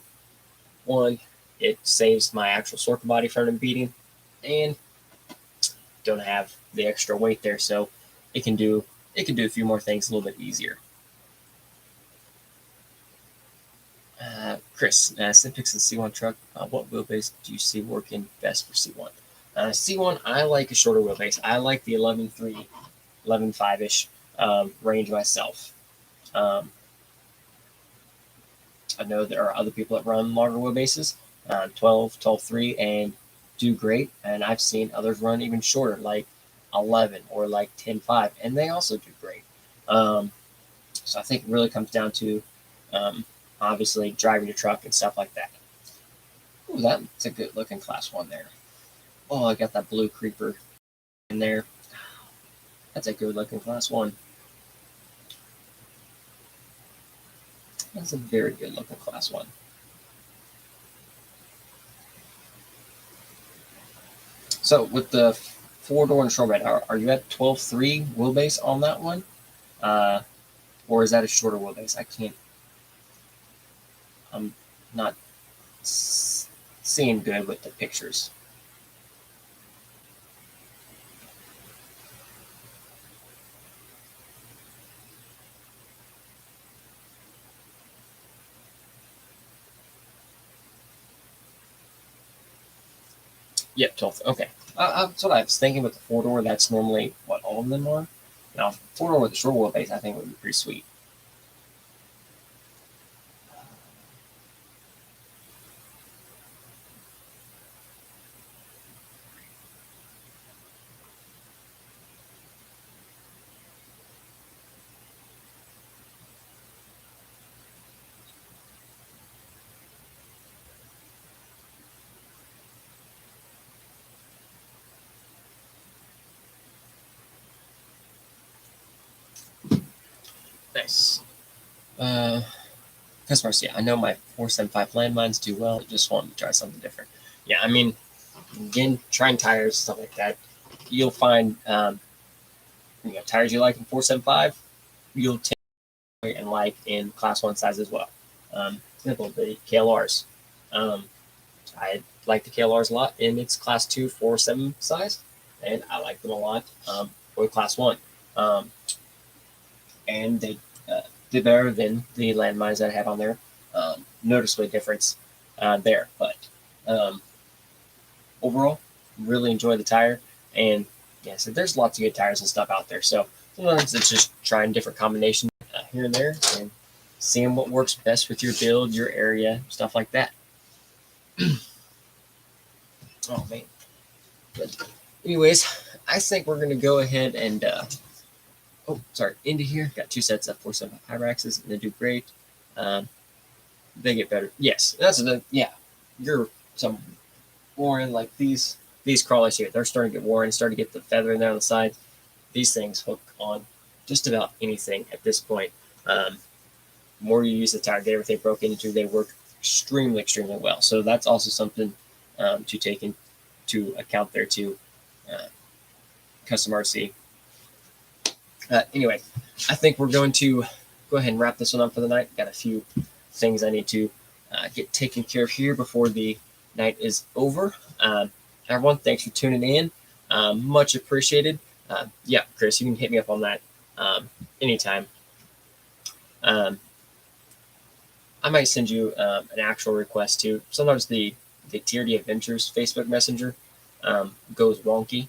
one, it saves my actual Sorka body from beating, and don't have the extra weight there, so it can do a few more things a little bit easier. Chris, Simpix and C1 truck, what wheelbase do you see working best for C1? C1, I like a shorter wheelbase. I like the 11.3, 11.5-ish range myself. I know there are other people that run longer wheelbases, 12, 12.3, and do great. And I've seen others run even shorter, like 11 or like 10.5, and they also do great. So I think it really comes down to obviously driving your truck and stuff like that. Ooh, that's a good looking Class 1 there. Oh, I got that blue creeper in there. That's a good looking Class 1. That's a very good looking Class 1. So with the 4-door and short bed, are you at 12.3 wheelbase on that one? Or is that a shorter wheelbase? I'm not seeing good with the pictures. Yep, 12. Okay. That's what I was thinking with the 4-door. That's normally what all of them are. Now, 4-door with a short wheelbase, I think would be pretty sweet. Nice. Customers, yeah, I know my 475 landmines do well. I just want to try something different. Yeah, again, trying tires, stuff like that. You'll find tires you like in 475, you'll take and like in Class 1 size as well. Example, the KLRs. I like the KLRs a lot in its Class 2 4.7 size, and I like them a lot for Class 1. And they do better than the landmines that I have on there. Noticeably difference there, but overall, really enjoy the tire. And yeah, so there's lots of good tires and stuff out there. So sometimes it's just trying different combinations here and there and seeing what works best with your build, your area, stuff like that. Oh man, good. anyways, I think we're going to go ahead and, into here. Got 2 sets of 475 Hyraxes, and they do great. They get better. Yes, you're some worn like these crawlers here. They're starting to get worn, starting to get the feather in there on the side. These things hook on just about anything at this point. The more you use the tire, get everything broken into, they work extremely well. So that's also something to take into account there too. Custom RC. Anyway, I think we're going to go ahead and wrap this one up for the night. Got a few things I need to get taken care of here before the night is over. Everyone, thanks for tuning in. Much appreciated. Yeah, Chris, you can hit me up on that anytime. I might send you an actual request too. Sometimes the TRD Adventures Facebook Messenger goes wonky.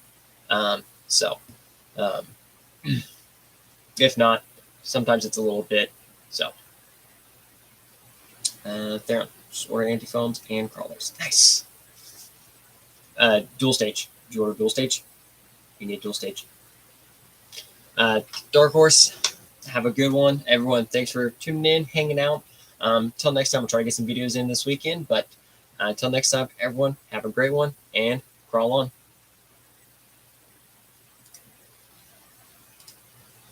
If not, sometimes it's a little bit. So there, order anti-foams and crawlers. Nice. Dual stage. Did you order dual stage? You need dual stage. Dark Horse, have a good one. Everyone, thanks for tuning in, hanging out. Until next time, we'll try to get some videos in this weekend. But until next time, everyone, have a great one and crawl on.